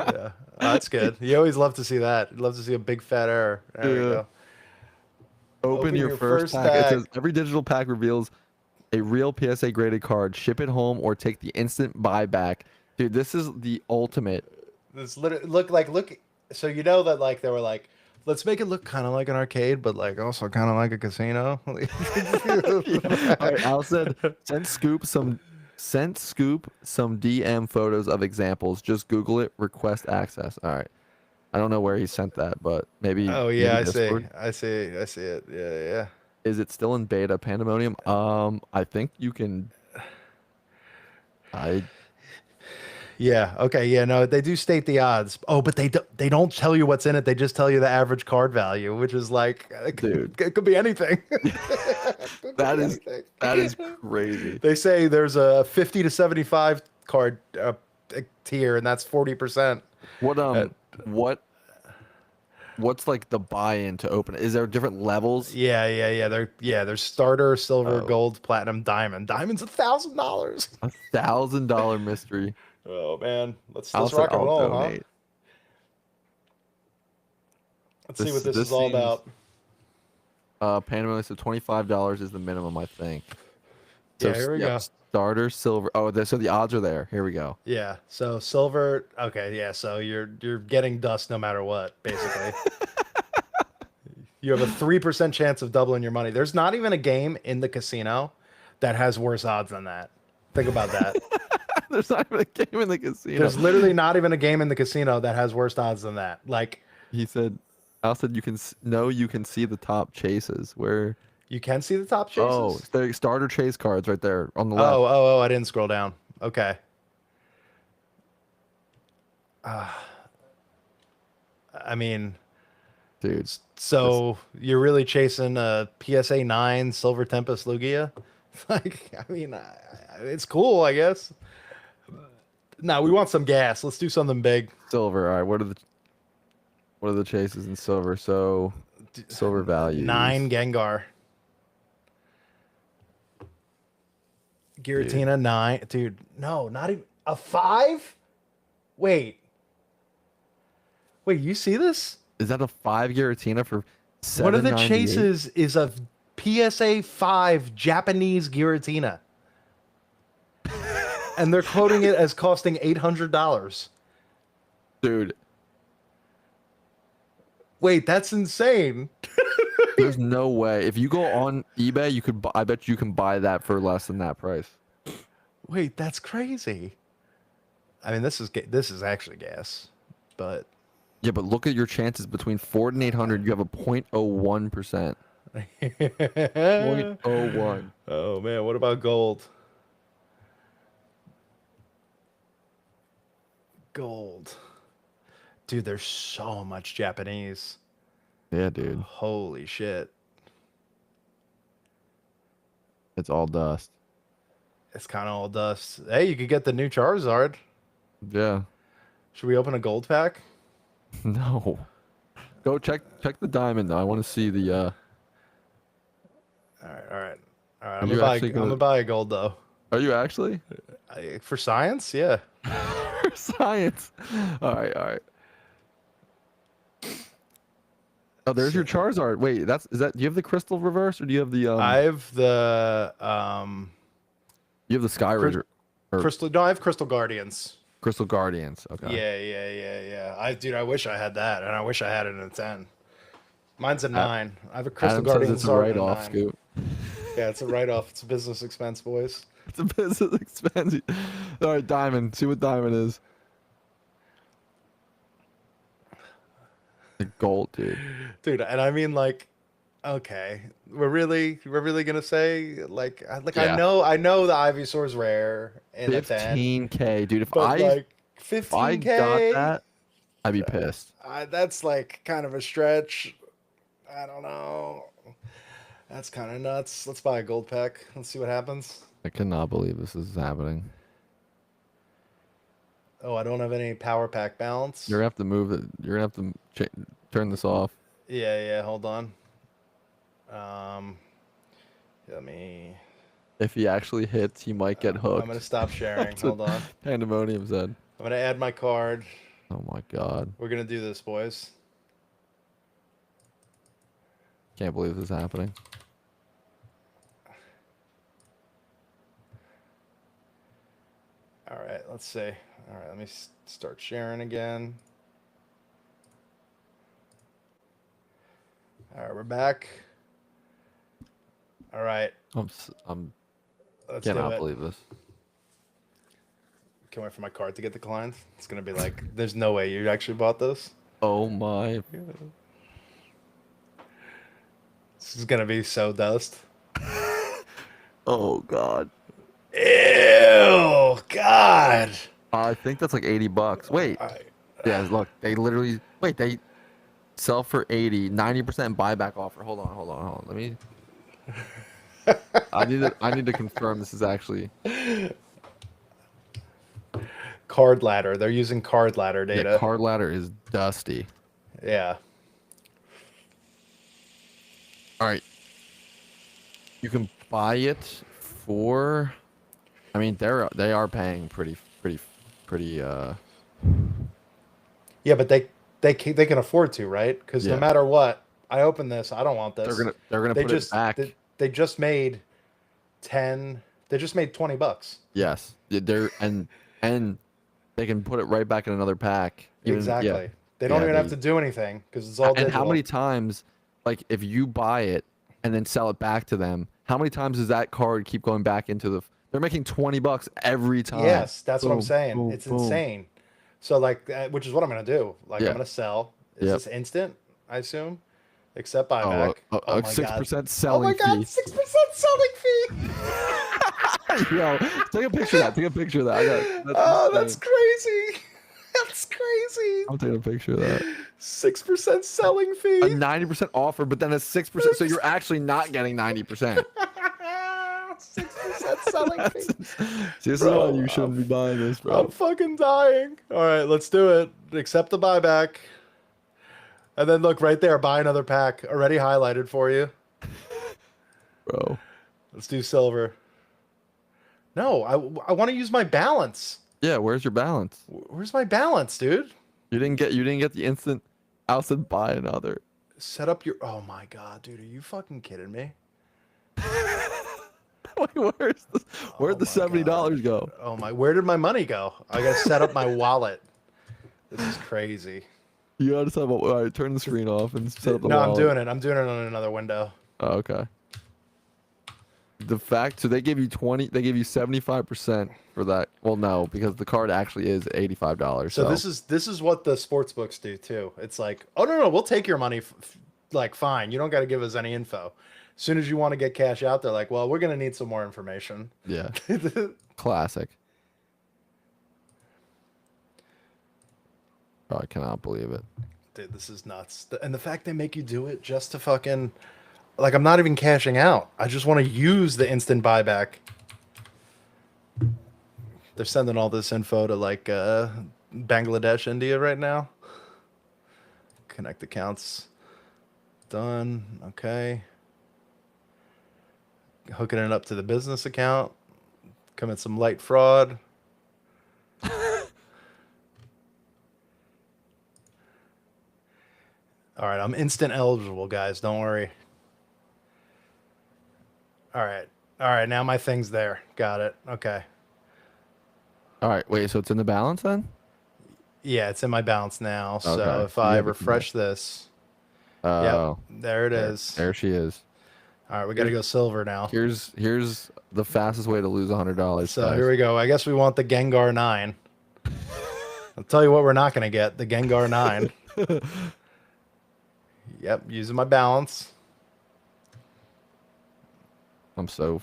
Yeah, that's good. You always love to see that. You love to see a big fat error. There we Yeah. go. Open your first first pack. It pack. says every digital pack reveals a real PSA graded card. Ship it home or take the instant buyback. Dude, this is the ultimate. This literally look. So you know that like they were like, let's make it look kind of like an arcade, but like also kind of like a casino. Yeah. All right, Al said send Scoop some DM photos of examples. Just Google it, request access. All right. I don't know where he sent that, but maybe Oh yeah, maybe I see. Discord. I see. I see it. Yeah, yeah. Is it still in beta, Pandemonium? I think you can. I Yeah. Okay. Yeah. No, they do state the odds. Oh, but they don't tell you what's in it. They just tell you the average card value, which is like dude, it could be anything. It could that be is anything. that is crazy. They say there's a 50 to 75 card tier, and that's 40%. What Uh, what what's like the buy-in to open it? Is there different levels? yeah. There's starter, silver, Oh, gold, platinum, diamond. Diamond's $1,000. $1,000 mystery. Oh man, I'll let's say rock and I'll roll, huh? donate. Let's see what this is all seems about. Pandemonium said $25 is the minimum, I think. So Yeah, here we go. starter silver. Oh, so the odds are there. Here we go. Yeah. So silver. Okay. Yeah. So you're getting dust no matter what, basically. You have a 3% chance of doubling your money. There's not even a game in the casino that has worse odds than that. Think about that. There's not even a game in the casino. There's literally not even a game in the casino that has worse odds than that. Like He said, Al said you can no, you can see the top chases. Where? you can see the top Oh, chases. the starter chase cards right there on the left. Oh! I didn't scroll down. Okay. I mean, Dude, so you're really chasing a PSA 9 Silver Tempest Lugia? Like, I mean, it's cool, I guess. Now we want some gas. Let's do something big. silver. All right, what are the chases in silver? So silver values. 9 Gengar. Giratina 9. Dude, no, not even a 5? Wait. Wait, you see this? Is that a 5 Giratina for One of the 798? chases is a PSA 5 Japanese Giratina. And they're quoting it as costing $800. Dude, Wait, that's insane. there's no way. If you go on eBay, you could. I bet you can buy that for less than that price. Wait, that's crazy. I mean, this is actually gas, but Yeah, but look at your chances between 4 and 800. You have a 0.01%. 0.01. oh man, what about gold? Gold, dude. There's so much Japanese. Yeah, dude. Holy shit. It's all dust. It's kind of all dust. Hey, you could get the new Charizard. Yeah. Should we open a gold pack? No. Go check the diamond though. I want to see the All right. Are you actually I'm gonna buy a gold though. Are you actually? For science, yeah. For science. All right. Oh, there's your Charizard. Wait, is that do you have the crystal reverse or do you have the I have the you have the Sky Ranger or crystal. No, I have Crystal Guardians. Crystal Guardians. Okay. Yeah. I wish I had that, and I wish I had it in a 10. Mine's a 9. I have a Crystal Adam says Guardians. it's a write-off, Scoot. Yeah, it's a write-off. It's a business expense, boys. It's a business expense. All right, diamond. See what diamond is. The gold, dude. Dude, and I mean, like, okay, we're really gonna say Yeah. I know the Ivysaur's rare in a 10, 15K, dude. but like If I 15K, got that, I'd be pissed. that's like kind of a stretch. I don't know. That's kind of nuts. Let's buy a gold pack. Let's see what happens. I cannot believe this is happening. Oh, I don't have any power pack balance. You're gonna have to move it. You're gonna have to turn this off. Yeah. Hold on. Let me. If he actually hits, he might get hooked. I'm gonna stop sharing. That's what Hold on. Pandemonium said. I'm gonna add my card. Oh my god. We're gonna do this, boys. Can't believe this is happening. All right, let's see. All right, let me start sharing again. All right, we're back. All right, I'm let's do cannot it. believe this. Can't wait for my card to get declined. It's gonna be like, there's no way you actually bought this. Oh my. This is gonna be so dust. Oh god. Ew, God. I think that's like $80. Wait. I, Yeah, look, they literally wait, they sell for 80, 90% buyback offer. Hold on. Let me I need to confirm this is actually card ladder. They're using card ladder yeah, data. card ladder is dusty. Yeah. All right. You can buy it for I mean, they are paying pretty Yeah, but they can afford to, right? Because no yeah. matter what, I open this. I don't want this. They're gonna They put it just back. they just made 10. They just made $20. Yes. They're and they can put it right back in another pack. Even, yeah. Exactly. They don't Yeah, even have to do anything because it's all and digital. how many times, like, if you buy it and then sell it back to them, how many times does that card keep going back into the? They're making $20 every time. Yes, that's what I'm Boom, saying. boom, It's boom. insane. So like, which is what I'm gonna do. Like, Yeah. I'm gonna sell. Is Yep. this instant? I assume. Accept Oh, buyback. Oh, my 6% god. Oh selling my god, fee. 6% selling fee. Yo, take a picture of that. Take a picture of that. Oh, that's insane. crazy. That's crazy. I'm taking a picture of that. 6% selling A fee. 90% offer, but then a 6%. So you're actually not getting 90%. 6% selling fee. See, this is Bro, why you shouldn't be buying this, bro. I'm fucking dying. All right, let's do it. Accept the buyback. And then look right there, buy another pack. Already highlighted for you. Bro. Let's do silver. No, I want to use my balance. Yeah, where's your balance? Where's my balance, dude? You didn't get the instant. I said buy another. Set up your. Oh my god, dude, are you fucking kidding me? Wait, where'd the Oh my $70 go? Oh my, where did my money go? I gotta set up my wallet. This is crazy. You gotta set up. All right, turn the screen off and set up the No, wallet. I'm doing it. I'm doing it on another window. Oh, okay. The fact, so they give you 20, they give you 75% for that. Well, no, because the card actually is $85. So this is what the sports books do too. It's like, oh no, we'll take your money. Like, fine, you don't got to give us any info. As soon as you want to get cash out, they're like, well, we're gonna need some more information. Yeah. Classic. Oh, I cannot believe it. Dude, this is nuts. And the fact they make you do it just to fucking, like, I'm not even cashing out. I just want to use the instant buyback. They're sending all this info to like Bangladesh, India right now. Connect accounts. Done. Okay. Hooking it up to the business account. Commit some light fraud. All right, I'm instant eligible, guys. Don't worry. All right. All right, now my thing's there. Got it. Okay. All right, wait, so it's in the balance then? Yeah, it's in my balance now. So Okay, if so you I have it refresh this, Oh, yep, there it is. there she is. All right, we got to go silver now. Here's the fastest way to lose $100. So guys. here we go. I guess we want the Gengar 9. I'll tell you what we're not going to get. The Gengar 9. Yep, using my balance. I'm so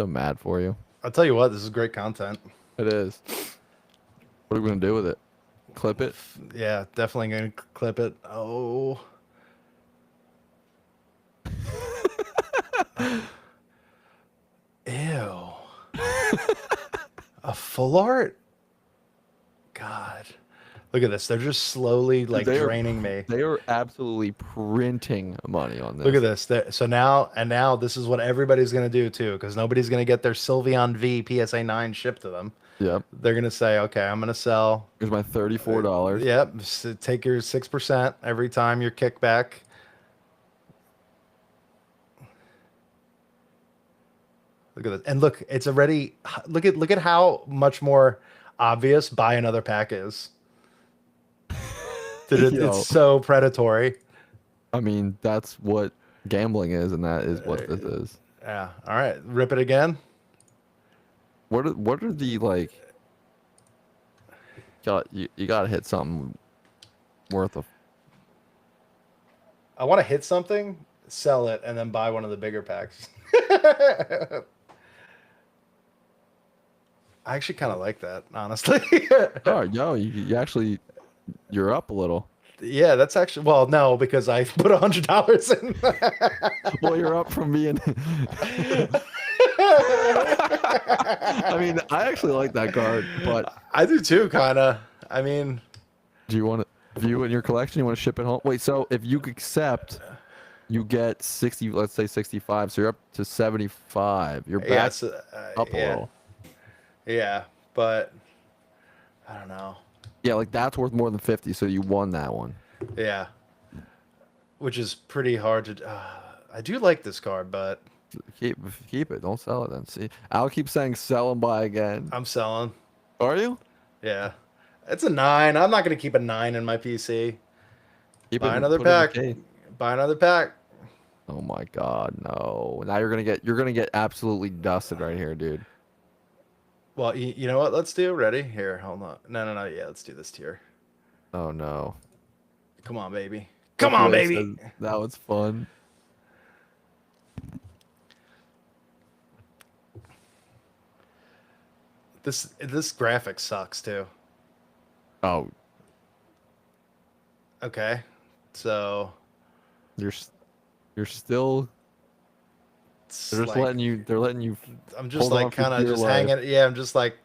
mad for you. I'll tell you what, this is great content. It is. What are we gonna do with it? Clip it? Yeah, definitely going to clip it. Oh. Ew. A full art? God. Look at this. They're just slowly like They are draining me. they are absolutely printing money on this. Look at this. So now this is what everybody's gonna do too, because nobody's gonna get their Sylveon V PSA 9 shipped to them. Yep. They're gonna say, okay, I'm gonna sell. Here's my $34. Yep. Take your 6% every time your kickback. Look at this. And look, it's already look at how much more obvious buy another pack is. Yo. It's so predatory. I mean, that's what gambling is, and that is what this is. Yeah. All right. Rip it again. What are the like? You gotta hit something worth of. I want to hit something, sell it, and then buy one of the bigger packs. I actually kind of like that, honestly. Oh, yo, you actually, you're up a little. Yeah, that's actually, well, no, because I put $100 in. Well, you're up from being. I mean, I actually like that card, but I do too, kind of. I mean, do you want to view it in your collection? You want to ship it home? Wait, so if you accept, you get 60, let's say 65, so you're up to 75. You're back yeah, up a little. Yeah, but I don't know. Yeah, like that's worth more than 50, so you won that one. Yeah, which is pretty hard to. I do like this card, but Keep it. Don't sell it then. See, I'll keep saying sell and buy again. I'm selling. Are you? Yeah, it's a 9. I'm not gonna keep a 9 in my PC. Keep Buy it and another put it in the pack. case. Buy another pack. Oh my God, no! Now you're gonna get absolutely dusted right here, dude. Well, you know what? Let's do. Ready? Here, hold on. No. Yeah, let's do this tier. Oh no! Come on, baby. Come on, Hopefully it baby. says that was fun. This graphic sucks too. Oh, Okay, so you're still. it's They're just like- letting you. They're letting you. I'm just hold on like for kind of dear just life. hanging. Yeah, I'm just like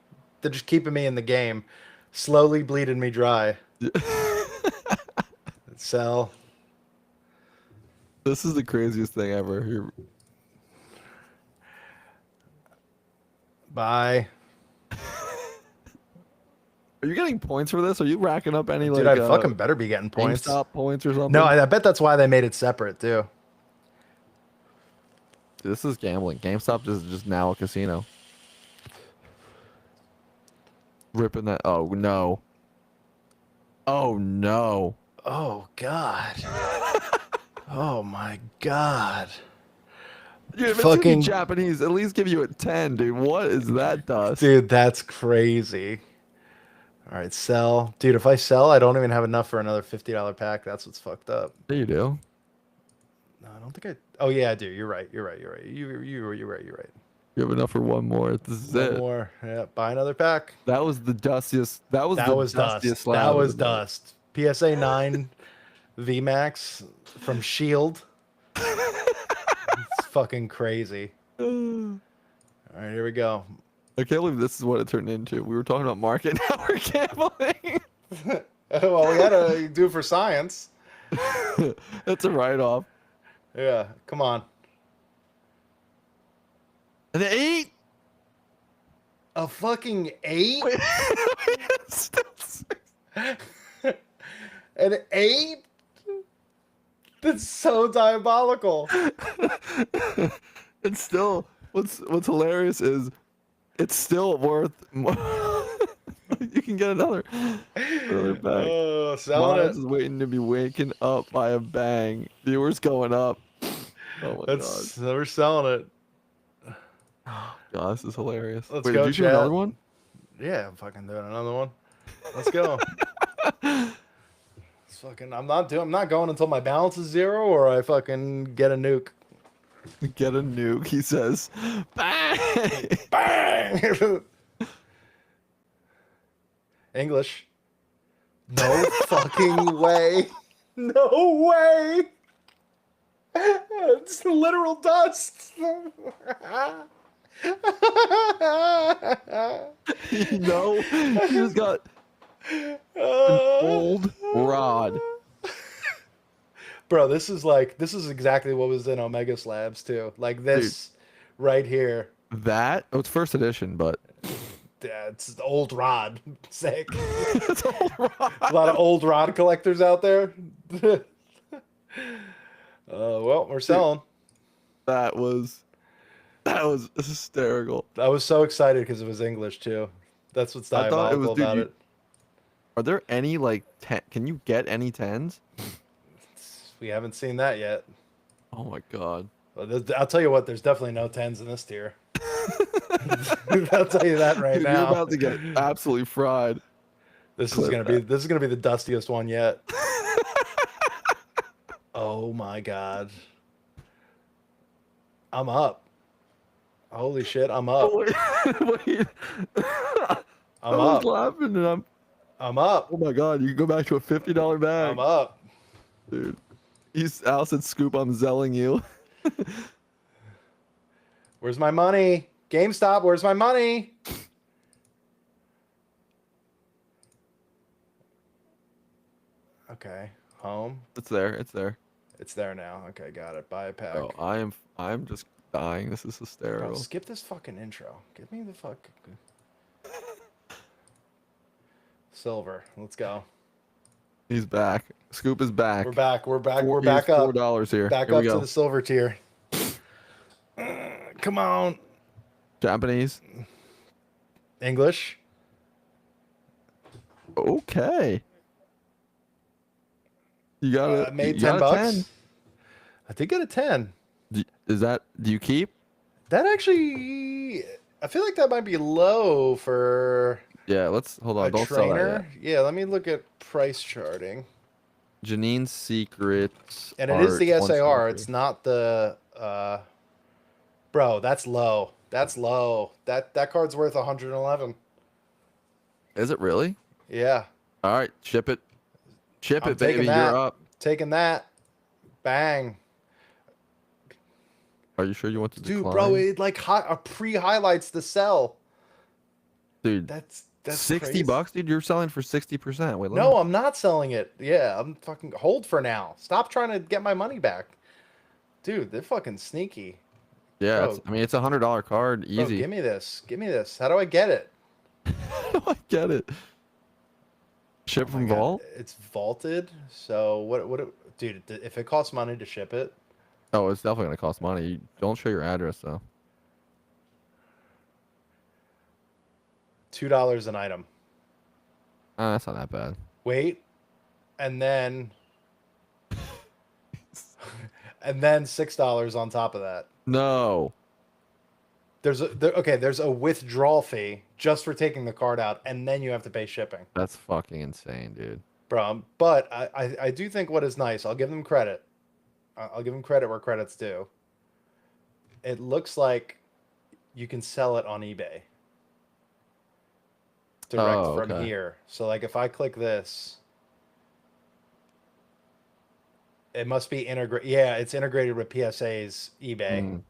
they're just keeping me in the game, slowly bleeding me dry. Sell. This is the craziest thing ever. Here, Buy. are you getting points for this? Are you racking up any Dude, like I fucking better be getting points. GameStop points or something? No, I bet that's why they made it separate too. This is gambling. GameStop is just now a casino. Ripping that. Oh no. Oh no. Oh God. Oh my God. Dude, if Fucking- it's Japanese, at least give you a 10, dude. What is that dust? Dude, that's crazy. All right, sell. Dude, if I sell, I don't even have enough for another $50 pack. That's what's fucked up. Yeah, you do. No, I don't think I. Oh yeah, I do. You're right. You're right. You're right. You're right. You're right. You have enough for one more. This is One it. more. Yeah, buy another pack. That was the dustiest. That was the Dust. dustiest slab That of was the night. dust. PSA 9 VMAX from Shield. It's fucking crazy. All right, here we go. I can't believe this is what it turned into. We were talking about market, now we're gambling. Well, we gotta do it for science. That's a write-off. Yeah, come on. An 8? A fucking 8? Wait, it's still 6. An 8? That's so diabolical. It's still what's hilarious is it's still worth more. You can get another pack. Oh, selling Miles it. is waiting to be waken up by a bang. Viewers going up. Oh my That's we're selling it. god, this is hilarious. Let's Wait, go, did you do chat. another one? Yeah, I'm fucking doing another one. Let's go. It's fucking. I'm not going until my balance is 0 or I fucking get a nuke. Get a nuke, he says. Bang! Bang! English. No fucking way. No way. It's literal dust. No, he just got An old rod. Bro, this is exactly what was in Omega Slabs too. Like Dude, this right here. that, oh, it's first edition, but Yeah, it's the old rod. Sick. it's an old A lot of rod. old rod collectors out there. Well, we're Dude, selling. that was that was hysterical. I was so excited because it was English too. That's what's I thought it was, diabolical dude, about you, it. are there any like can you get any tens? We haven't seen that yet. Oh my god. Well, I'll tell you what, there's definitely no tens in this tier. I'll tell you that right Dude, you're now. about to get absolutely fried. Clip that. This is gonna be the dustiest one yet. Oh my god. I'm up. Holy shit, I'm up. Oh, wait, wait. I I'm was up. laughing and I'm up. oh my god, you can go back to a $50 I'm bag. up. Dude. Al said, Scoop, I'm zelling you. Where's my money? GameStop, where's my money? Okay, home. It's there. It's there. It's there now. Okay, got it. Buy a pack. Oh, I'm just dying. This is Bro, hysterical. skip this fucking intro. Give me the fuck. Silver. Let's go. He's back. Scoop is back. We're back. We're back. We're Here's back up. $4 here. Back Here up we to go. the silver tier. Come on. Japanese. English. Okay. You got it. I made you 10 got a bucks. 10. I did get a 10. Is that, do you keep? That actually, I feel like that might be low for Yeah, let's, hold on. a Don't sell that trainer. yet. Yeah, let me look at price charting. Janine's Secrets. And it is Art the SAR. 123. It's not the bro, that's low. That's low. That card's worth 111. Is it really? Yeah. All right, ship it. Ship I'm it, baby. taking that. You're up. Taking that. Bang. Are you sure you want to Dude, decline? bro, it like pre-highlights the sell. Dude, That's 60 crazy. bucks, dude. You're selling for 60%. Wait, let No, me- I'm not selling it. Yeah, I'm fucking hold for now. Stop trying to get my money back. Dude, they're fucking sneaky. Yeah, Bro. it's, I mean, it's a $100 card, Bro, easy. give me this. Give me this. How do I get it? I get it. Ship Oh from my God, Vault? it's vaulted. So dude, if it costs money to ship it, Oh, it's definitely gonna cost money. You don't show your address though. $2 an item. That's not that bad. Wait, and then $6 on top of that. No. There's a withdrawal fee just for taking the card out, and then you have to pay shipping, That's fucking insane, dude. bro. But I do think what is nice, I'll give them credit. I'll give them credit where credit's due. It looks like you can sell it on eBay direct Oh, from okay. here. So like if I click this, it must be integrated. Yeah, it's integrated with PSA's eBay. Mm.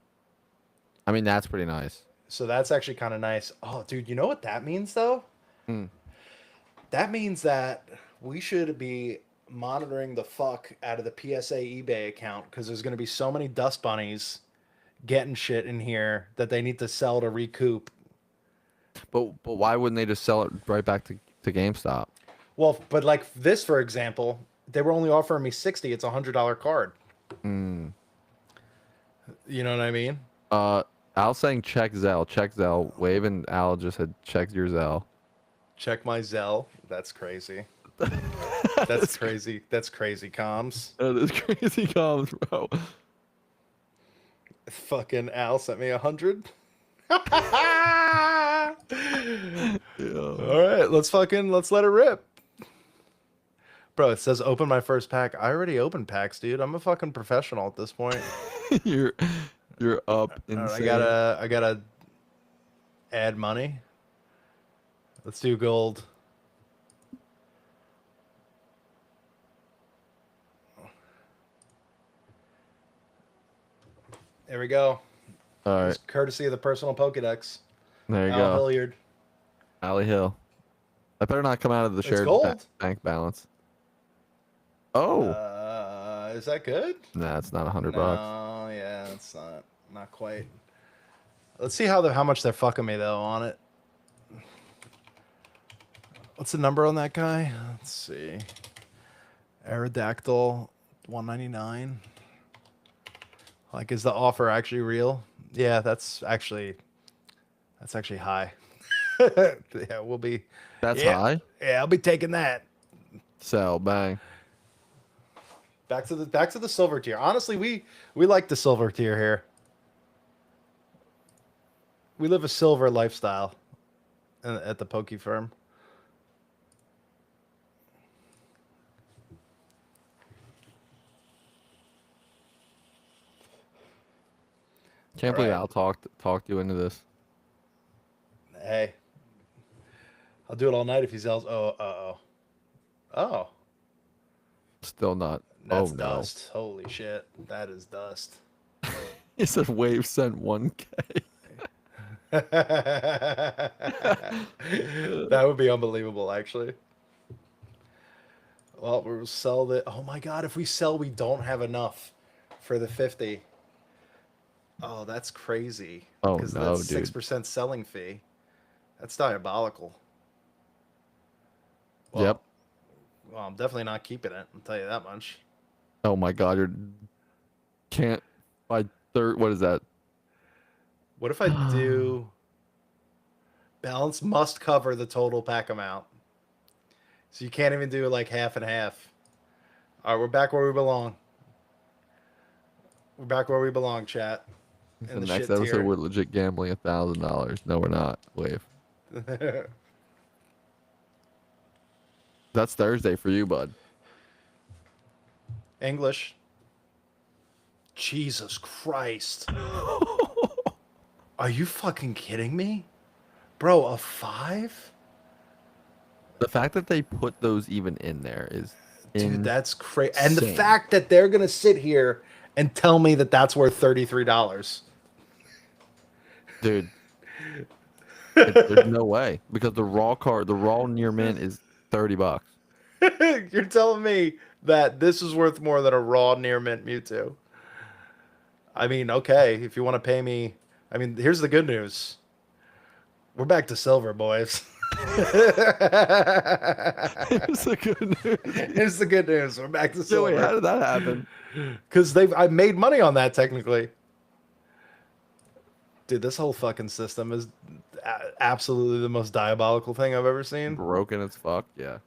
I mean, that's pretty nice. So that's actually kind of nice. Oh, dude, you know what that means though? Mm. That means that we should be monitoring the fuck out of the PSA eBay account because there's going to be so many dust bunnies getting shit in here that they need to sell to recoup. But why wouldn't they just sell it right back to GameStop? Well, but like this, for example, they were only offering me 60. It's $100 card. Mm. You know what I mean? Al saying check Zell. Check Zell. Wave and Al just said check your Zell. Check my Zelle. That's crazy. That's crazy. That's crazy, comms. That is crazy comms, bro. Fucking Al sent me 100. Yeah. All right, let's let it rip. Bro, it says open my first pack. I already opened packs, dude. I'm a fucking professional at this point. you're up All right, insane. I gotta add money. Let's do gold. There we go. All right, It's courtesy of the personal Pokedex. there you Al go. Hilliard. Alley Hill. That better not come out of the It's shared gold. bank balance. Oh, Is that good? nah, it's not $100. No, yeah, it's not quite. Let's see how much they're fucking me though on it. What's the number on that guy? Let's see. Aerodactyl 199. Like, is the offer actually real? Yeah, that's actually high. Yeah, we'll be. That's Yeah, high. yeah, I'll be taking that. Sell, bang. Back to the silver tier. Honestly, we like the silver tier here. We live a silver lifestyle at the Pokefirm. Can't All believe right. Al talked you into this. Hey, I'll do it all night if he sells. Oh, Still not. that's Oh no. dust. Holy shit, that is dust. He said Wave sent 1K. That would be unbelievable, actually. Well, we'll sell the. Oh my god, if we sell, we don't have enough for the 50. Oh, that's crazy. Oh, Because no, that's dude. 6% selling fee. That's diabolical. Well, Yep. Well, I'm definitely not keeping it. I'll tell you that much. Oh my god, you're can't by third. What is that? What if I do balance must cover the total pack amount? So you can't even do like half and half. All right, we're back where we belong. We're back where we belong, chat. The In the next shit episode, tier. we're legit gambling $1,000. No, we're not. Wave. That's Thursday for you, bud. English. Jesus Christ. Are you fucking kidding me? Bro, a 5? The fact that they put those even in there is Dude, that's crazy. And the fact that they're going to sit here and tell me that that's worth $33. dude. There's no way because the raw near mint is $30. You're telling me that this is worth more than a raw near mint Mewtwo. I mean, okay, if you want to pay me. I mean, here's the good news. We're back to silver, boys. It's a good news. Here's the good news. We're back to So silver. wait, how did that happen? Because I made money on that technically. Dude, this whole fucking system is absolutely the most diabolical thing I've ever seen. Broken as fuck. Yeah.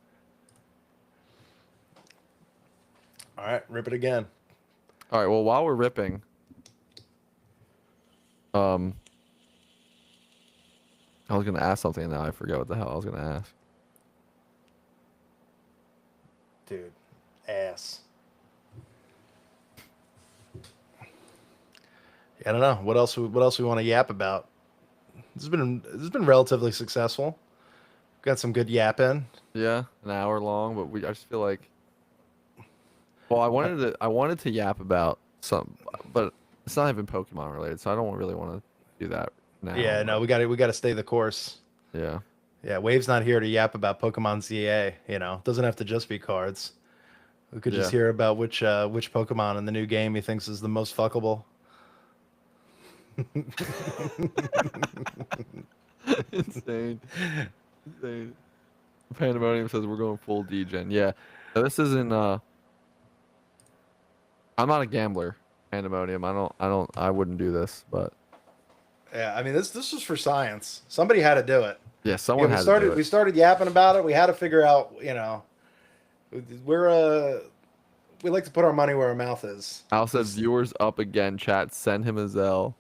All right, rip it again. All right. Well, while we're ripping, I was gonna ask something and now I forgot what the hell I was gonna ask. Dude, ass. I don't know what else we want to yap about. This has been relatively successful. Got some good yapping. Yeah, an hour long, but I just feel like. Well, I wanted to yap about some, but it's not even Pokemon related, so I don't really want to do that now. Yeah, no, we got to stay the course. Yeah. Yeah, Wave's not here to yap about Pokemon ZA. You know, doesn't have to just be cards. We could just Yeah. hear about which Pokemon in the new game he thinks is the most fuckable. Insane. Insane. Pandemonium says we're going full degen. Yeah. Now, this isn't I'm not a gambler, Pandemonium. I wouldn't do this, but Yeah, I mean this was for science. Somebody had to do it. yeah, someone Yeah, had to do it. we started yapping about it. We had to figure out, you know, we like to put our money where our mouth is. Al said viewers up again, chat, send him a Zell.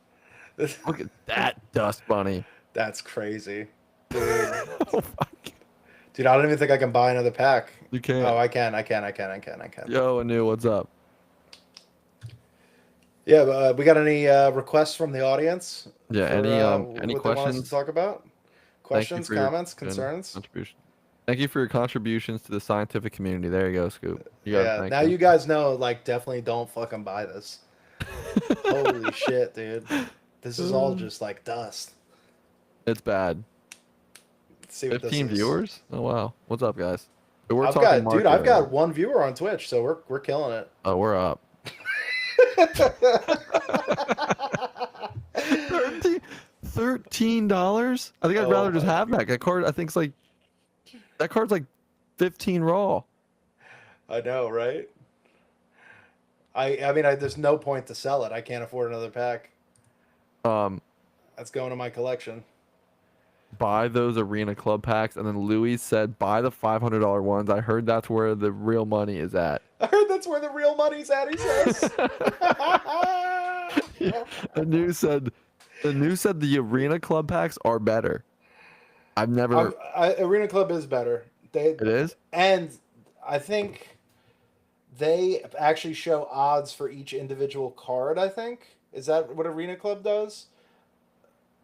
Look at that dust bunny. That's crazy. Dude. Oh fuck. Dude, I don't even think I can buy another pack. You can't. Oh, I can. Yo, Anu, what's up? Yeah, we got any requests from the audience? Yeah, for, any what they want us questions? to talk about? Thank you Questions, for your comments, concerns? contribution. Thank you for your contributions to the scientific community. There you go, Scoop. You got Yeah, thank now you guys know, like, definitely don't fucking buy this. Holy shit, dude. This is all just like dust. It's bad. see what this 15 is. viewers? Oh wow. What's up, guys? We're I've talking got, dude, market I've right now. got one viewer on Twitch, so we're killing it. Oh, we're up. 13 $13? I think I'd Oh rather just my have that. That card I think's like that card's like 15 raw. I know, right? I mean, there's no point to sell it. I can't afford another pack. Um That's going to my collection. buy those arena club packs, and then Louis said buy the $500 ones. I heard that's where the real money is at. I heard that's where the real money's at, he says. the news said the arena club packs are better. I've never Arena Club is better. It is? And I think they actually show odds for each individual card, I think. Is that what Arena Club does?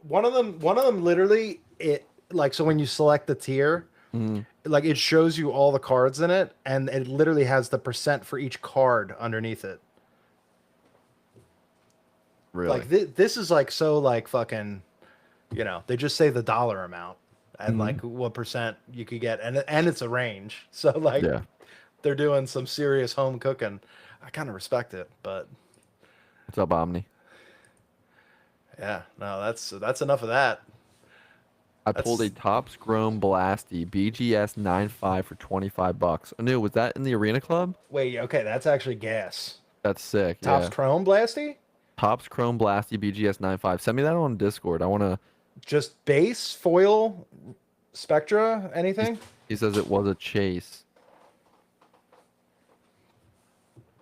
One of them literally, it like, so when you select the tier, like it shows you all the cards in it, and it literally has the percent for each card underneath it. Really? Like this is like so like fucking, they just say the dollar amount and like what percent you could get, and it's a range. So like Yeah. they're doing some serious home cooking. I kind of respect it, but What's up, Omni? yeah, no, that's enough of that. I pulled a Topps Chrome Blasty BGS 9.5 for $25. Oh, no, was that in the arena club? Wait, okay, that's actually gas. That's sick. Topps Yeah. Chrome Blasty? Topps Chrome Blasty BGS 9.5. Send me that on Discord. I want to. Just base, foil, Spectra, anything? He says it was a chase.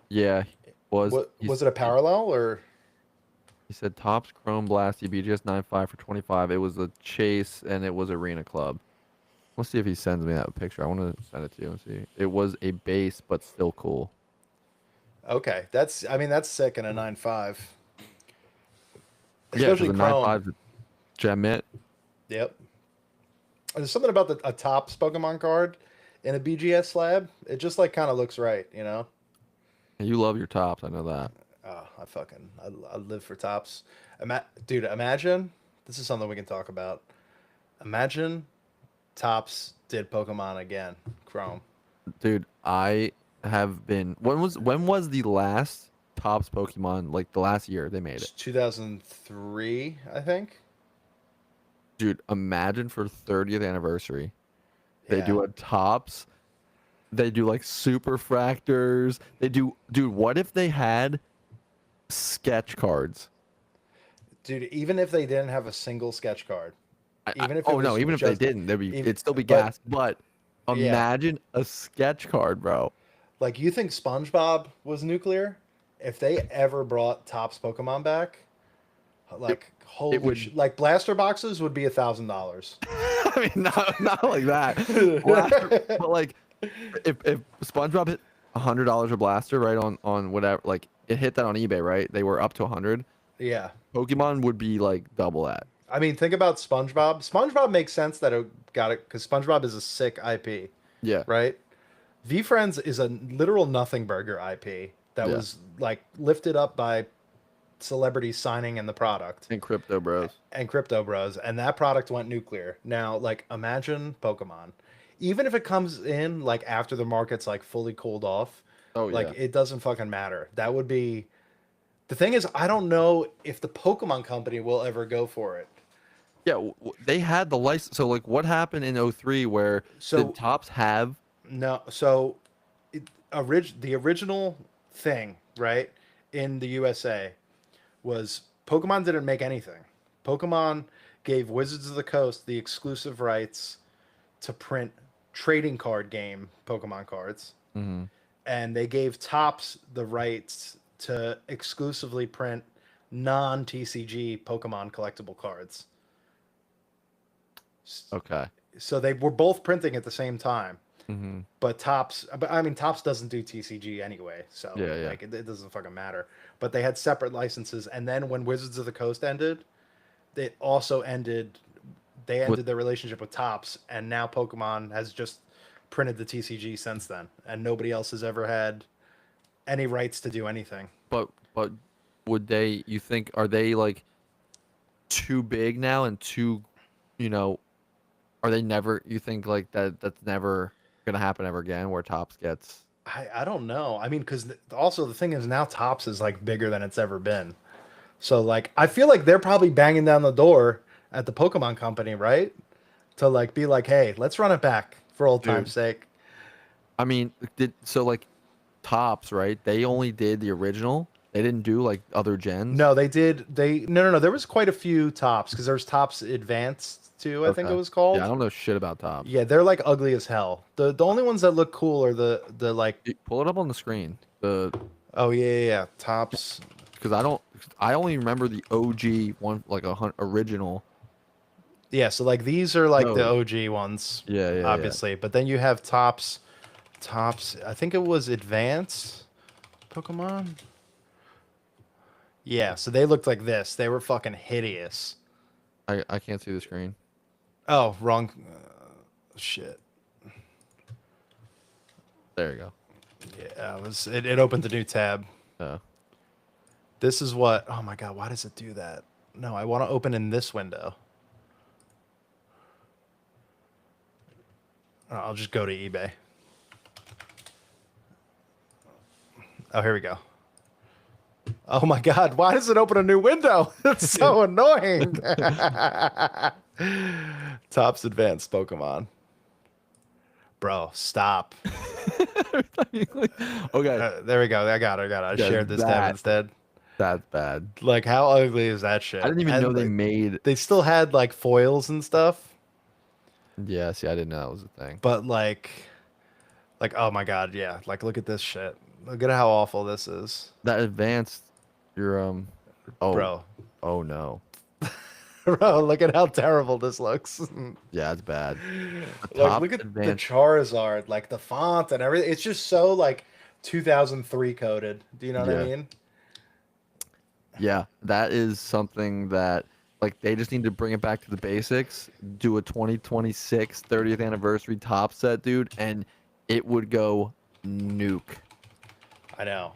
Yeah, was. What was it, a parallel or? He said Topps Chrome Blasty BGS 9.5 for 25. It was a chase and it was arena club. Let's see if he sends me that picture. I want to send it to you and see. It was a base, but still cool. Okay, that's sick in a 9.5. Yeah, Especially because a Chrome. 9.5 gem it. Yep. There's something about a Topps Pokemon card in a BGS slab. It just like kind of looks right, You love your tops. I know that. Oh, I live for Topps. Dude, imagine, this is something we can talk about. Imagine Topps did Pokemon again, Chrome. Dude, I have been. When was the last Topps Pokemon? Like the last year they made it. 2003, I think. Dude, imagine for 30th anniversary, they Yeah. do a Topps. They do like super fractors. They do. Dude, what if they had sketch cards? Dude, even if they didn't have a single sketch card, even if it Oh was no, even if they just- didn't, it'd still be but- gas. But Yeah. imagine a sketch card, bro. Like, you think SpongeBob was nuclear? If they ever brought Topps Pokemon back, like, holy would- shit. Like, blaster boxes would be $1,000. I mean, not like that. But like, if SpongeBob hit $100 a blaster, right, on whatever, like it hit that on eBay, right? They were up to 100. Yeah. Pokemon would be like double that. I mean, think about SpongeBob. SpongeBob makes sense that it got it because SpongeBob is a sick IP, Yeah. right? V-Friends is a literal nothing burger IP that Yeah. was like lifted up by celebrities signing in the product And Crypto Bros. and Crypto Bros, and that product went nuclear. Now, like, imagine Pokemon, even if it comes in like after the market's like fully cooled off, Oh like yeah. it doesn't fucking matter. That would be the thing. Is, I don't know if the Pokemon company will ever go for it. Yeah, they had the license. So like, what happened in 03 where So- did Topps have? No, so the original thing, right, in the USA was Pokemon didn't make anything. Pokemon gave Wizards of the Coast the exclusive rights to print trading card game Pokemon cards, Mhm. and they gave Topps the rights to exclusively print non-TCG Pokemon collectible cards. Okay. So they were both printing at the same time. Mhm. But Topps doesn't do TCG anyway, so Yeah, yeah. like it doesn't fucking matter. But they had separate licenses, and then when Wizards of the Coast ended, it also ended. They ended their relationship with Topps, and now Pokemon has just printed the TCG since then, and nobody else has ever had any rights to do anything. But would they? You think are they like too big now and too, you know, Are they never? You think like that? That's never gonna happen ever again, where Topps gets. I don't know. I mean, because also the thing is now Tops is like bigger than it's ever been. So like I feel like they're probably banging down the door at the Pokemon Company, right? To like be like, hey, let's run it back for old time's Dude, sake. I mean, did so like Topps, right? They only did the original. They didn't do like other gens. No, they did. No. There was quite a few Tops because there's Tops Advanced too. I think it Okay. was Yeah, I called. don't know shit about Topps. Yeah, they're like ugly as hell. The only ones that look cool are the like. Pull it up on the screen. The Oh yeah. Tops. because I don't. I only remember the OG one, like original. Yeah, so like these are like the Those. OG ones, Yeah, yeah, yeah. obviously. But then you have Tops. I think it was Advanced Pokemon. Yeah, so they looked like this. They were fucking hideous. I can't see the screen. Oh, wrong. Shit. There you go. Yeah, it opened a new tab. Yeah. This is what. Oh my god, why does it do that? No, I want to open in this window. I'll just go to eBay. Oh, here we go. Oh my god, why does it open a new window? It's so annoying. Topps Advanced Pokemon. Bro, stop. Okay. There we go. I got it. I Yeah, shared this tab instead. That's bad. Like, how ugly is that shit? I didn't even And know they like, made. they still had like foils and stuff, Yeah, see, I didn't know that was a thing. but oh my god, yeah. Like, look at this shit. Look at how awful this is, That advanced, you're oh, bro. oh no. Bro, look at how terrible this looks. Yeah, it's bad. The Like, top look at the advanced. Charizard, like the font and everything. It's just so like 2003 coded. Do you know what I Yeah, mean? yeah, that is something that like they just need to bring it back to the basics. Do a 2026 30th anniversary top set, dude, and it would go nuke. I know.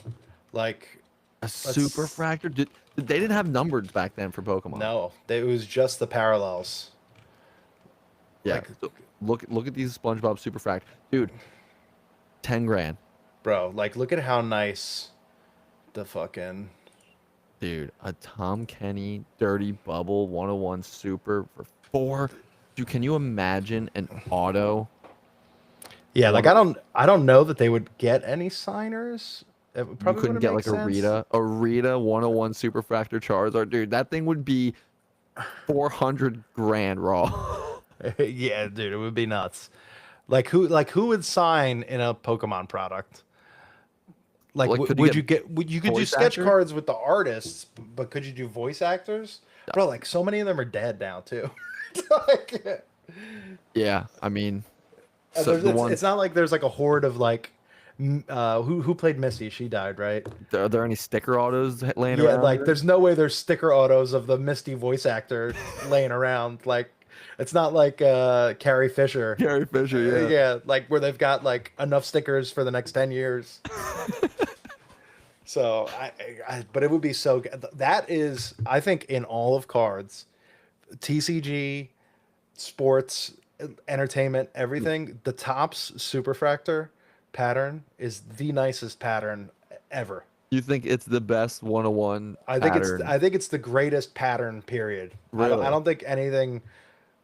Like, A let's super fractor. They didn't have numbers back then for Pokemon. no, it was just the parallels. Yeah. Like, So look at these SpongeBob super fractor, dude. 10 grand, bro, like look at how nice the fucking dude. A Tom Kenny Dirty Bubble 101 super for 4. Dude, can you imagine an auto? yeah. Like, I don't know that they would get any signers. It You probably couldn't wouldn't get make like sense. A Rita 101 super fractor Charizard, dude. That thing would be 400 grand raw. Yeah, dude, it would be nuts. Like who would sign in a Pokemon product? Like, Like, could you would get you get? You could do voice sketch actor? cards with the artists, but could you do voice actors? Bro, like so many of them are dead now too. Like, Yeah, I mean, so the one. it's not like there's like a horde of like, who played Misty? She died, right? Are there any sticker autos laying Yeah, around? like there's no way there's sticker autos of the Misty voice actor laying around. Like, it's not like Carrie Fisher. Carrie Fisher, yeah. Yeah, like where they've got like enough stickers for the next 10 years. So but it would be so good. That is, I think, in all of cards, TCG, sports, entertainment, everything, the Topps Superfractor pattern is the nicest pattern ever. You think it's the best 101 pattern? I think it's the greatest pattern, period. I Really? don't think anything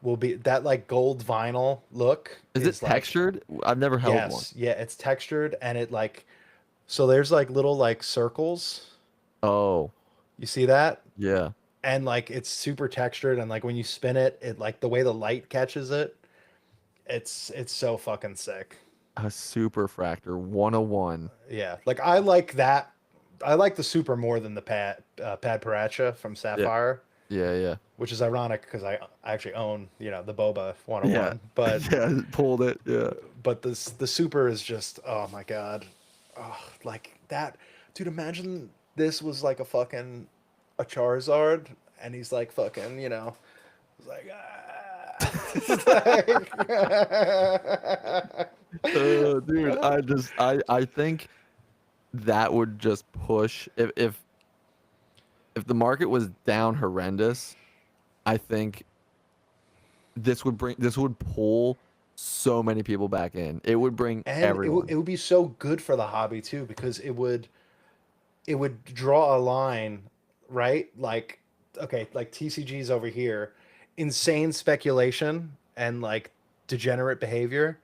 will be that like gold vinyl look Is it like, textured? I've never held one. yes, yeah, it's textured and it like, so there's like little like circles. Oh, You see that? yeah. And like it's super textured and like when you spin it, it like the way the light catches it, it's so fucking sick. A super fractor 101. Yeah. Like I like that. I like the super more than the Pad Paracha from Yeah, Sapphire, yeah, yeah. which is ironic because I actually own, the Boba Yeah. 101. But Yeah, pulled it. Yeah. the super is just, oh my god. Oh, like that. Dude, imagine this was like a Charizard and he's like fucking, he's like, Dude, I think that would just push if the market was down horrendous. I think this would pull so many people back in. It would bring And everyone. it would be so good for the hobby too, because it would draw a line, right? Like, okay, like TCG's over here, insane speculation and like degenerate behavior.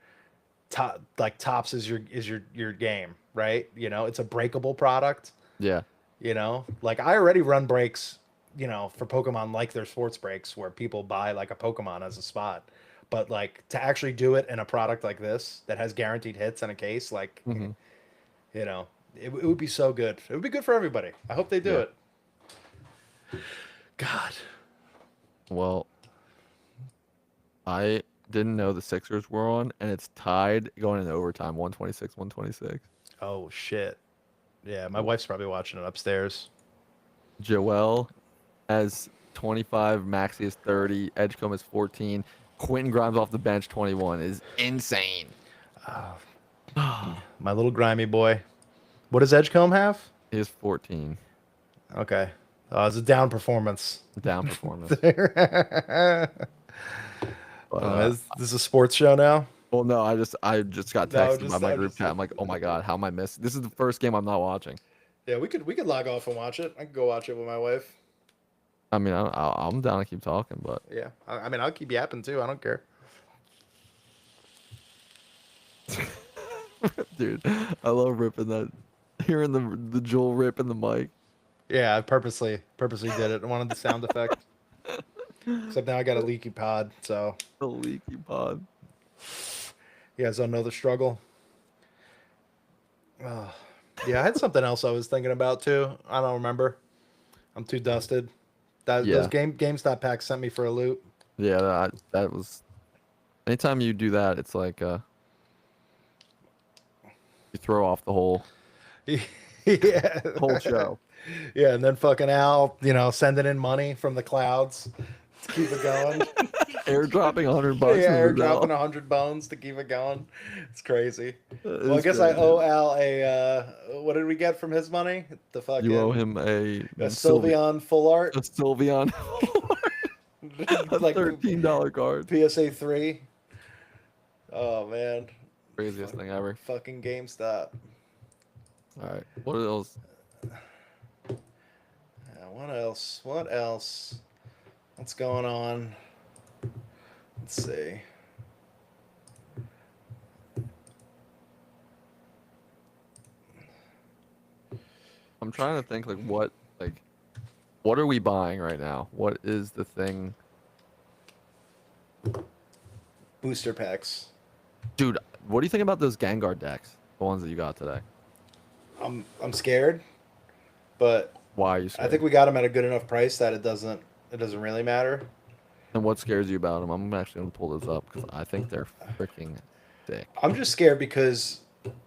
Like tops is your game, right? You know, it's a breakable product. Yeah. You know, like I already run breaks, you know, for Pokemon like their sports breaks where people buy like a Pokemon as a spot. But like to actually do it in a product like this that has guaranteed hits in a case, like, Hmm. you know, it would be so good. It would be good for everybody. I hope they do Yeah. it. God. Well, I didn't know the Sixers were on, and it's tied going into overtime, 126, 126. Oh shit. Yeah, my wife's probably watching it upstairs. Joel has 25, Maxi is 30, Edgecombe is 14, Quentin Grimes off the bench 21 is insane. My little grimy boy. What does Edgecombe have? He is 14. Okay. It's a down performance. Down performance. But This is a sports show now? well, no, I just got No, texted by my group chat. I'm like, oh my god, how am I missing? This is the first game I'm not watching. Yeah, we could log off and watch it. I could go watch it with my wife. I mean, I'm down to keep talking, but Yeah, I mean, I'll keep yapping too. I don't care. dude, I love ripping that, hearing the Joel ripping the mic. Yeah, I purposely did it. I wanted the sound effect. Except now I got a leaky pod, so The leaky pod. you guys don't know the struggle. Yeah, I had something else I was thinking about too. I don't remember. I'm too dusted. Yeah. Those GameStop packs sent me for a loop. Yeah, that was. Anytime you do that, it's like you throw off the whole Yeah. whole show. Yeah, and then fucking Al, you know, sending in money from the clouds to keep it going. Airdropping $100. Yeah, in Brazil. airdropping 100 bones to keep it going. It's crazy. Well, I It's guess great, I owe dude. Al a. What did we get from his money? The fucking. You owe him a Sylveon full art. a Sylveon, a Like $13 card. PSA 3. Oh, man. Craziest thing ever. Fucking GameStop. All right, what else? What else? What else? What's going on? Let's see. I'm trying to think what are we buying right now? What is the thing, Booster packs. dude? What do you think about those Gengar decks? The ones that you got today. I'm scared, but Why are you I scared? think we got them at a good enough price that it doesn't really matter. And what scares you about them? I'm actually gonna pull those up because I think they're freaking sick. I'm just scared because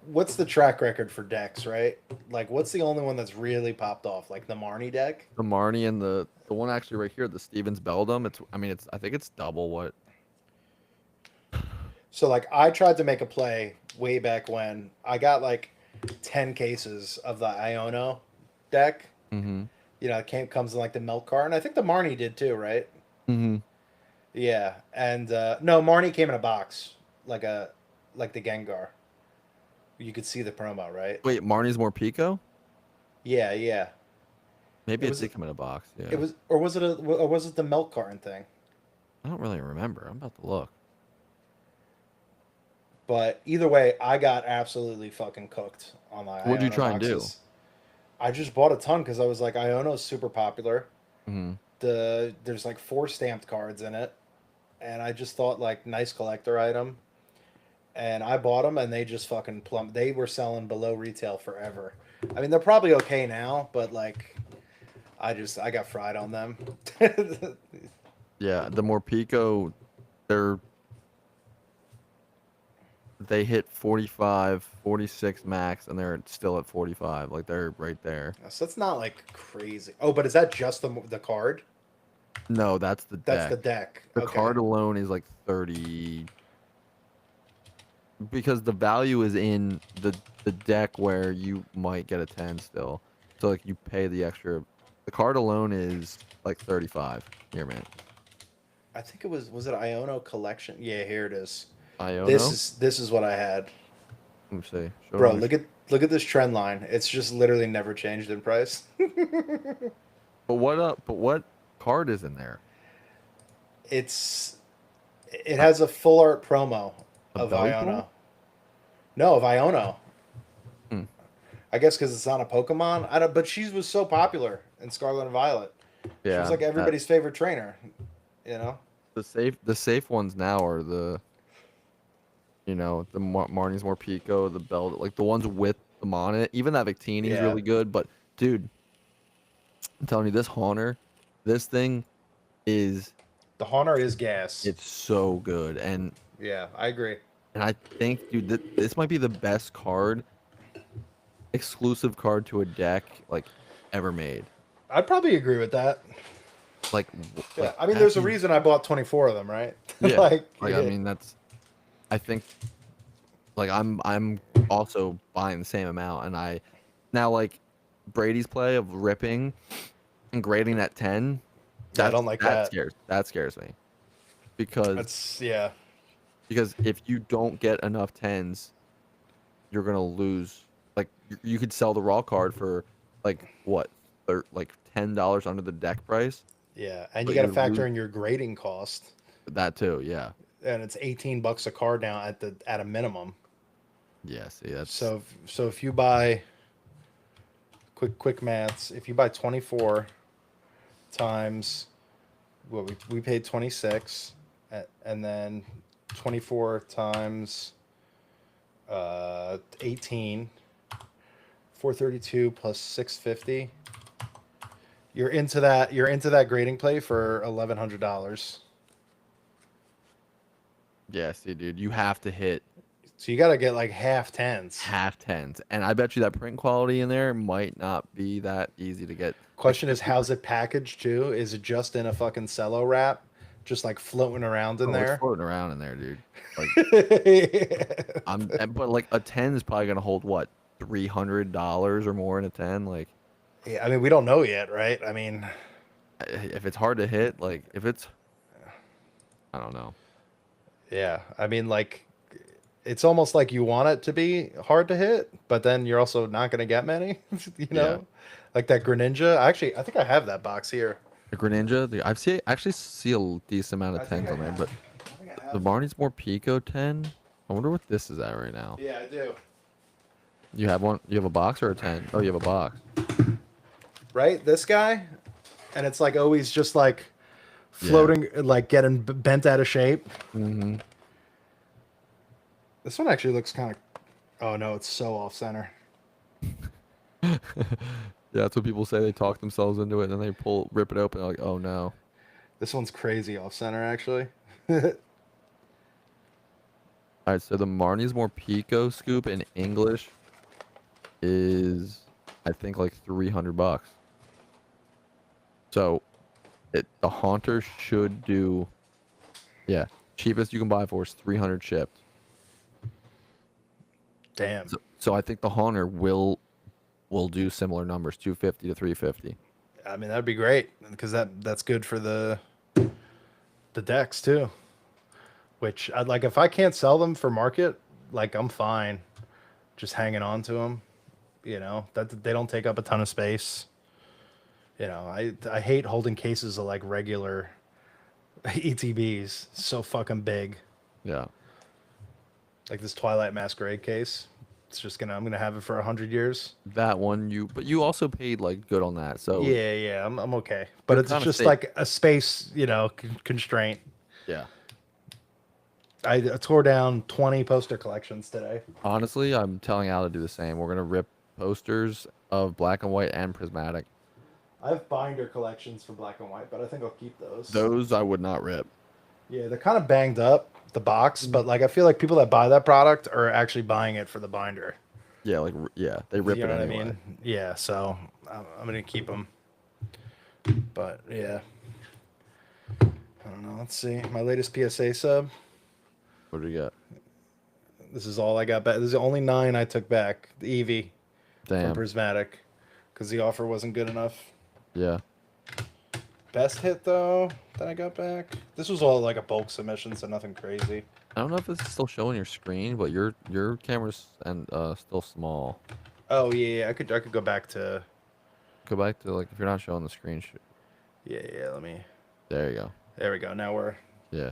what's the track record for decks, right? Like, what's the only one that's really popped off? Like the Marnie deck? The Marnie and the one actually right here, the Stevens Beldum. I think it's double what. So, like, I tried to make a play way back when I got like 10 cases of the Iono deck. Mm-hmm. You know, comes in like the milk car, and I think the Marnie did too, right? Mm-hmm. Yeah, and no, Marnie came in a box, like the Gengar. You could see the promo, right? Wait, Marnie's more Pico? Yeah, yeah. Maybe It it was- did come in a box. Yeah. It was, or was it the milk carton thing? I don't really remember. I'm about to look. But either way, I got absolutely fucking cooked on my. What'd you Iono try and do? boxes. I just bought a ton because I was like, Iono's super popular. Mm-hmm. There's like 4 stamped cards in it, and I just thought like nice collector item, and I bought them, and they just fucking plumb. They were selling below retail forever. I mean, they're probably okay now, but like, I got fried on them. Yeah, the more Pico, they hit 45, 46 max, and they're still at 45. Like they're right there. So that's not like crazy. Oh, but is that just the card? No, that's the That's deck. the deck. The Okay. card alone is like 30. Because the value is in the deck where you might get a 10 still. So like you pay the extra. The card alone is like 35. Here, man. I think it was it Iono Collection? Yeah, here it is. Iono. This is what I had. Let me see. Bro, look at this trend line. It's just literally never changed in price. But what card is in there? It's it A, has a full art promo a of belly pull? Iono. No, of Iono. Hmm. I guess because it's on a Pokemon. I don't. But she was so popular in Scarlet and Violet. She was Yeah, like that everybody's favorite trainer. You know. the safe ones now are the the Marnie's more Pico, the belt, like the ones with them on it. Even that Victini's Yeah. really good, but dude, I'm telling you, this Haunter, this thing is The Haunter is gas. it's so good, Yeah, I agree. and I think, dude, this might be the best card, exclusive card to a deck like ever made. I'd probably agree with that. Yeah, Like I mean, that there's a is reason I bought 24 of them, right? yeah. like, Like I mean, that's I think like I'm also buying the same amount, and I now like Brady's play of ripping and grading at 10. yeah, I don't like that. That scares me because That's yeah, if you don't get enough tens, you're gonna lose. Like you could sell the raw card for like what, like $10 under the deck price, yeah, and you but got to you're factor lose in your grading cost, that too. Yeah, and it's $18 a card now at a minimum. yeah. See, that's So if you buy quick maths, if you buy 24 times what we paid 26, and then 24 times 18, 432 plus 650. You're into that grading play for $1,100. yeah. See, dude, you have to hit So you got to get like half tens. half tens, and I bet you that print quality in there might not be that easy to get. Like Question is, how's it packaged too? Is it just in a fucking cello wrap, just like floating around in oh, it's there? floating around in there, dude. Like Yeah. but like a 10 is probably gonna hold what, $300 or more in a 10. Like Yeah, I mean, we don't know yet, right? I mean, if it's hard to hit, like if it's, I don't know. yeah, I mean, like, it's almost like you want it to be hard to hit, but then you're also not going to get many, you Yeah, know? Like that Greninja. Actually, I think I have that box here. the Greninja, actually see a decent amount I of think tens I on there, have. but I think I the have it. Barney's more Pico 10. I wonder what this is at right now. Yeah, I do. You have one? You have a box or a 10? Oh, you have a box. Right? This guy? And it's like always just like Yeah. floating, like getting bent out of shape. Mm-hmm. This one actually looks kind of. Oh no, it's so off center. Yeah, that's what people say. They talk themselves into it, and then they rip it open. Like, oh no. This one's crazy off center, actually. All right, so the Marnie's more Pico scoop in English is, I think, like $300. So, the Haunter should do, yeah, cheapest you can buy for is 300 shipped. Damn. So I think the Haunter will do similar numbers, 250 to 350. I mean, that'd be great because that's good for the decks too. Which I'd like if I can't sell them for market, like I'm fine, just hanging on to them. You know that they don't take up a ton of space. You know, I hate holding cases of like regular ETBs, so fucking big. Yeah. Like this Twilight Masquerade case. It's just I'm gonna have it for 100 years. That one but you also paid like good on that. So Yeah, yeah, I'm okay. But you're it's kind of just safe. like a space, constraint. Yeah. I tore down 20 poster collections today. Honestly, I'm telling Al to do the same. We're gonna rip posters of black and white and prismatic. I have binder collections for black and white, but I think I'll keep those. Those I would not rip. Yeah, they're kind of banged up, the box, but like I feel like people that buy that product are actually buying it for the binder. Yeah, like yeah, they rip You it know what anyway. I mean? Yeah, so I'm gonna keep them. But yeah, I don't know. Let's see. My latest PSA sub. What do you got? This is all I got back. This is the only 9 I took back. The Eevee from Damn. Prismatic, because the offer wasn't good enough. Yeah. Best hit though that I got back. This was all like a bulk submission, so nothing crazy. I don't know if it's still showing your screen, but your camera's and still small. Oh yeah, I could go back to. Go back to like if you're not showing the screen. Yeah. Let me. There you go. There we go. Yeah.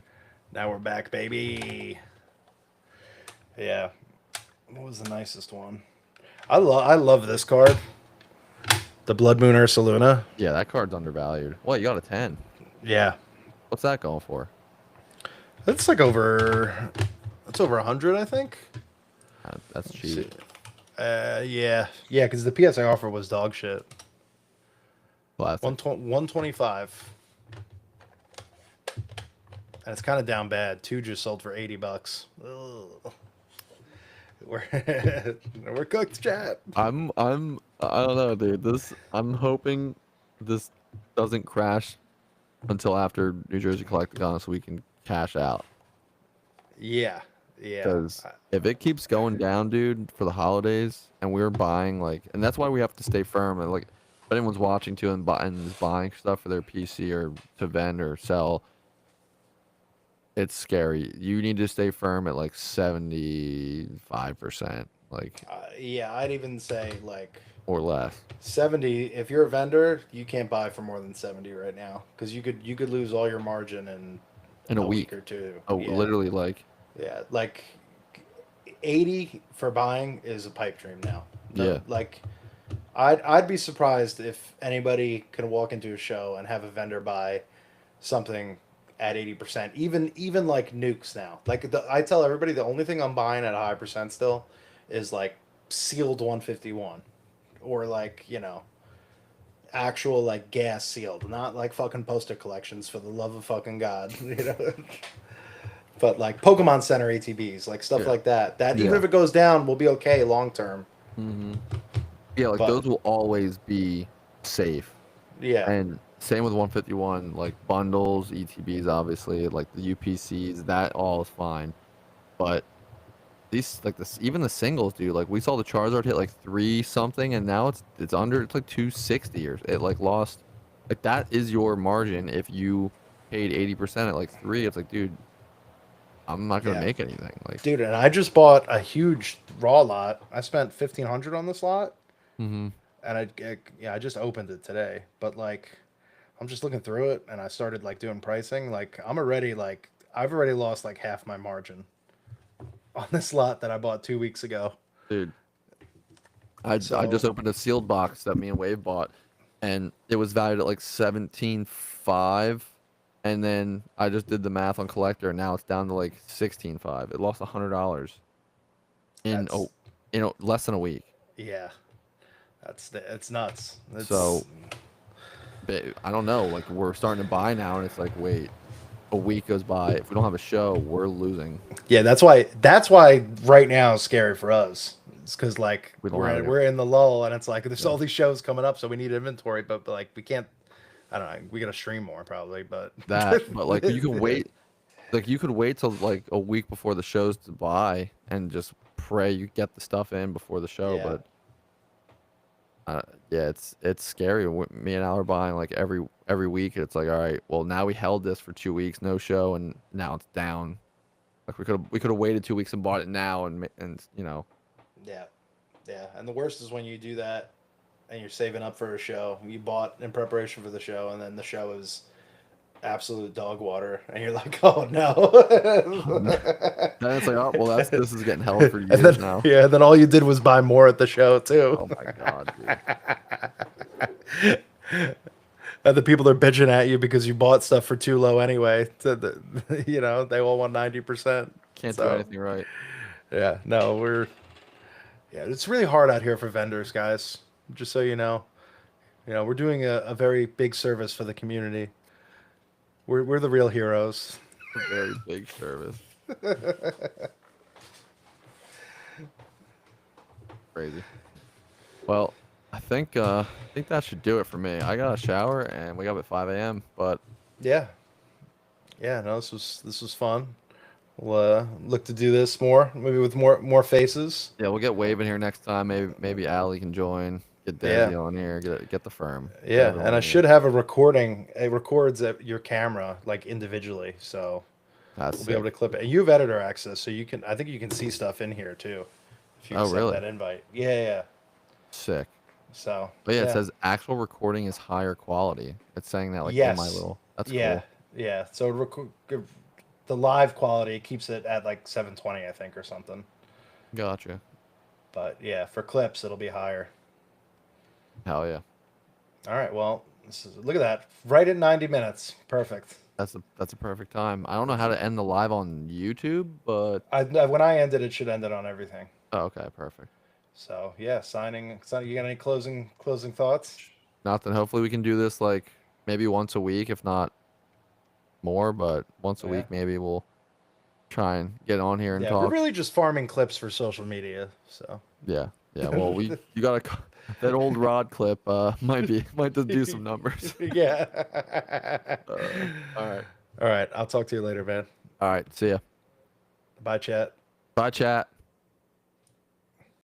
Now we're back, baby. Yeah. What was the nicest one? I love this card. The Blood Moon Ursa Luna. Yeah, that card's undervalued. What, you got a 10? Yeah. What's that going for? It's like over. It's over 100, I think. That's Let's see. cheap. Yeah, because the PSA offer was dog shit. Classic. 125. And it's kind of down bad. Two just sold for $80. Ugh. We're cooked, chat. I don't know, dude. I'm hoping this doesn't crash until after New Jersey Collecticon so we can cash out. Yeah. Because if it keeps going down, dude, for the holidays, and we're buying like, and that's why we have to stay firm. And like, if anyone's watching too and is buying stuff for their PC or to vend or sell, it's scary. You need to stay firm at like 75%, like Yeah, I'd even say like or less 70. If you're a vendor, you can't buy for more than 70 right now because you could lose all your margin in a a week. week or two. Oh, Yeah. literally, like Yeah, like 80 for buying is a pipe dream now. yeah. Like I'd be surprised if anybody can walk into a show and have a vendor buy something at 80%. Even like nukes now. Like I tell everybody the only thing I'm buying at a high percent still is like sealed 151 or like, actual like gas sealed, not like fucking poster collections for the love of fucking god, but like Pokemon Center ATBs, like stuff Yeah. like that. That even Yeah. if it goes down, will be okay long term. hmm Yeah, like But those will always be safe. yeah, And same with 151, like bundles, ETBs, obviously, like the UPCs, that all is fine. But these, like this, even the singles, dude. Like we saw the Charizard hit like 3 something, and now it's under, it's like 260 or it like lost. Like that is your margin if you paid 80% at like 3. It's like, dude, I'm not gonna yeah, make anything. Like, dude. And I just bought a huge raw lot. I spent 1,500 on this lot, hmm and I just opened it today. But like, I'm just looking through it, and I started like doing pricing. Like I've already lost like half my margin on this lot that I bought 2 weeks ago. dude. I So just opened a sealed box that me and Wave bought, and it was valued at like 17.5, and then I just did the math on collector, and now it's down to like 16.5. It lost $100 in that's less than a week. yeah, it's nuts. So I don't know. Like we're starting to buy now, and it's like, wait, a week goes by. If we don't have a show, we're losing. Yeah, that's why right now is scary for us. It's because like We don't have it. we're in the lull, and it's like there's Yeah. all these shows coming up, so we need inventory, but like we can't. I don't know. We gotta stream more probably, but But like you can wait. Like you could wait till like a week before the shows to buy and just pray you get the stuff in before the show. Yeah. But yeah, it's scary. Me and Al are buying like every week. It's like, all right, well now we held this for 2 weeks, no show, and now it's down. Like we could have waited 2 weeks and bought it now, and Yeah, yeah. And the worst is when you do that, and you're saving up for a show. You bought in preparation for the show, and then the show is absolute dog water, and you're like, oh no. then it's like, oh well, this is getting held for And years then, now. yeah, then all you did was buy more at the show too. Oh my god, And the people are bitching at you because you bought stuff for too low anyway. They all want 90%. can't do So anything right. yeah, no, yeah, it's really hard out here for vendors, guys. Just so you know, we're doing a very big service for the community. We're the real heroes. A very big service. Crazy. Well, I think that should do it for me. I got a shower and we got up at 5 a.m. But Yeah, yeah. No, this was fun. We'll look to do this more, maybe with more faces. yeah, we'll get Wave in here next time. Maybe Allie can join. Get Yeah. Desi on here. Get the firm. Get Yeah, everyone and I on here. should have a recording. It records your camera like individually, so That's we'll be able sick. to clip it. And you have editor access, so you can. I think you can see stuff in here too, if you Oh, accept really? that invite. Yeah, yeah. Sick. So But yeah, it yeah, says actual recording is higher quality. It's saying that like in my yes, little. That's yeah, cool. yeah. So the live quality keeps it at like 720, I think, or something. Gotcha. But yeah, for clips, it'll be higher. Hell yeah. All right. Well, look at that. Right at 90 minutes. Perfect. That's a perfect time. I don't know how to end the live on YouTube, but When I ended, it should end it on everything. oh, okay, perfect. So yeah, signing. You got any closing thoughts? Nothing. Hopefully we can do this like maybe once a week, if not more, but once a Yeah. week maybe we'll try and get on here and Yeah, we're talk. really just farming clips for social media. So Yeah. Yeah. Well, you got to that old Rod clip might just do some numbers. yeah. All right. All right. I'll talk to you later, man. All right. See ya. Bye, chat. Bye, chat.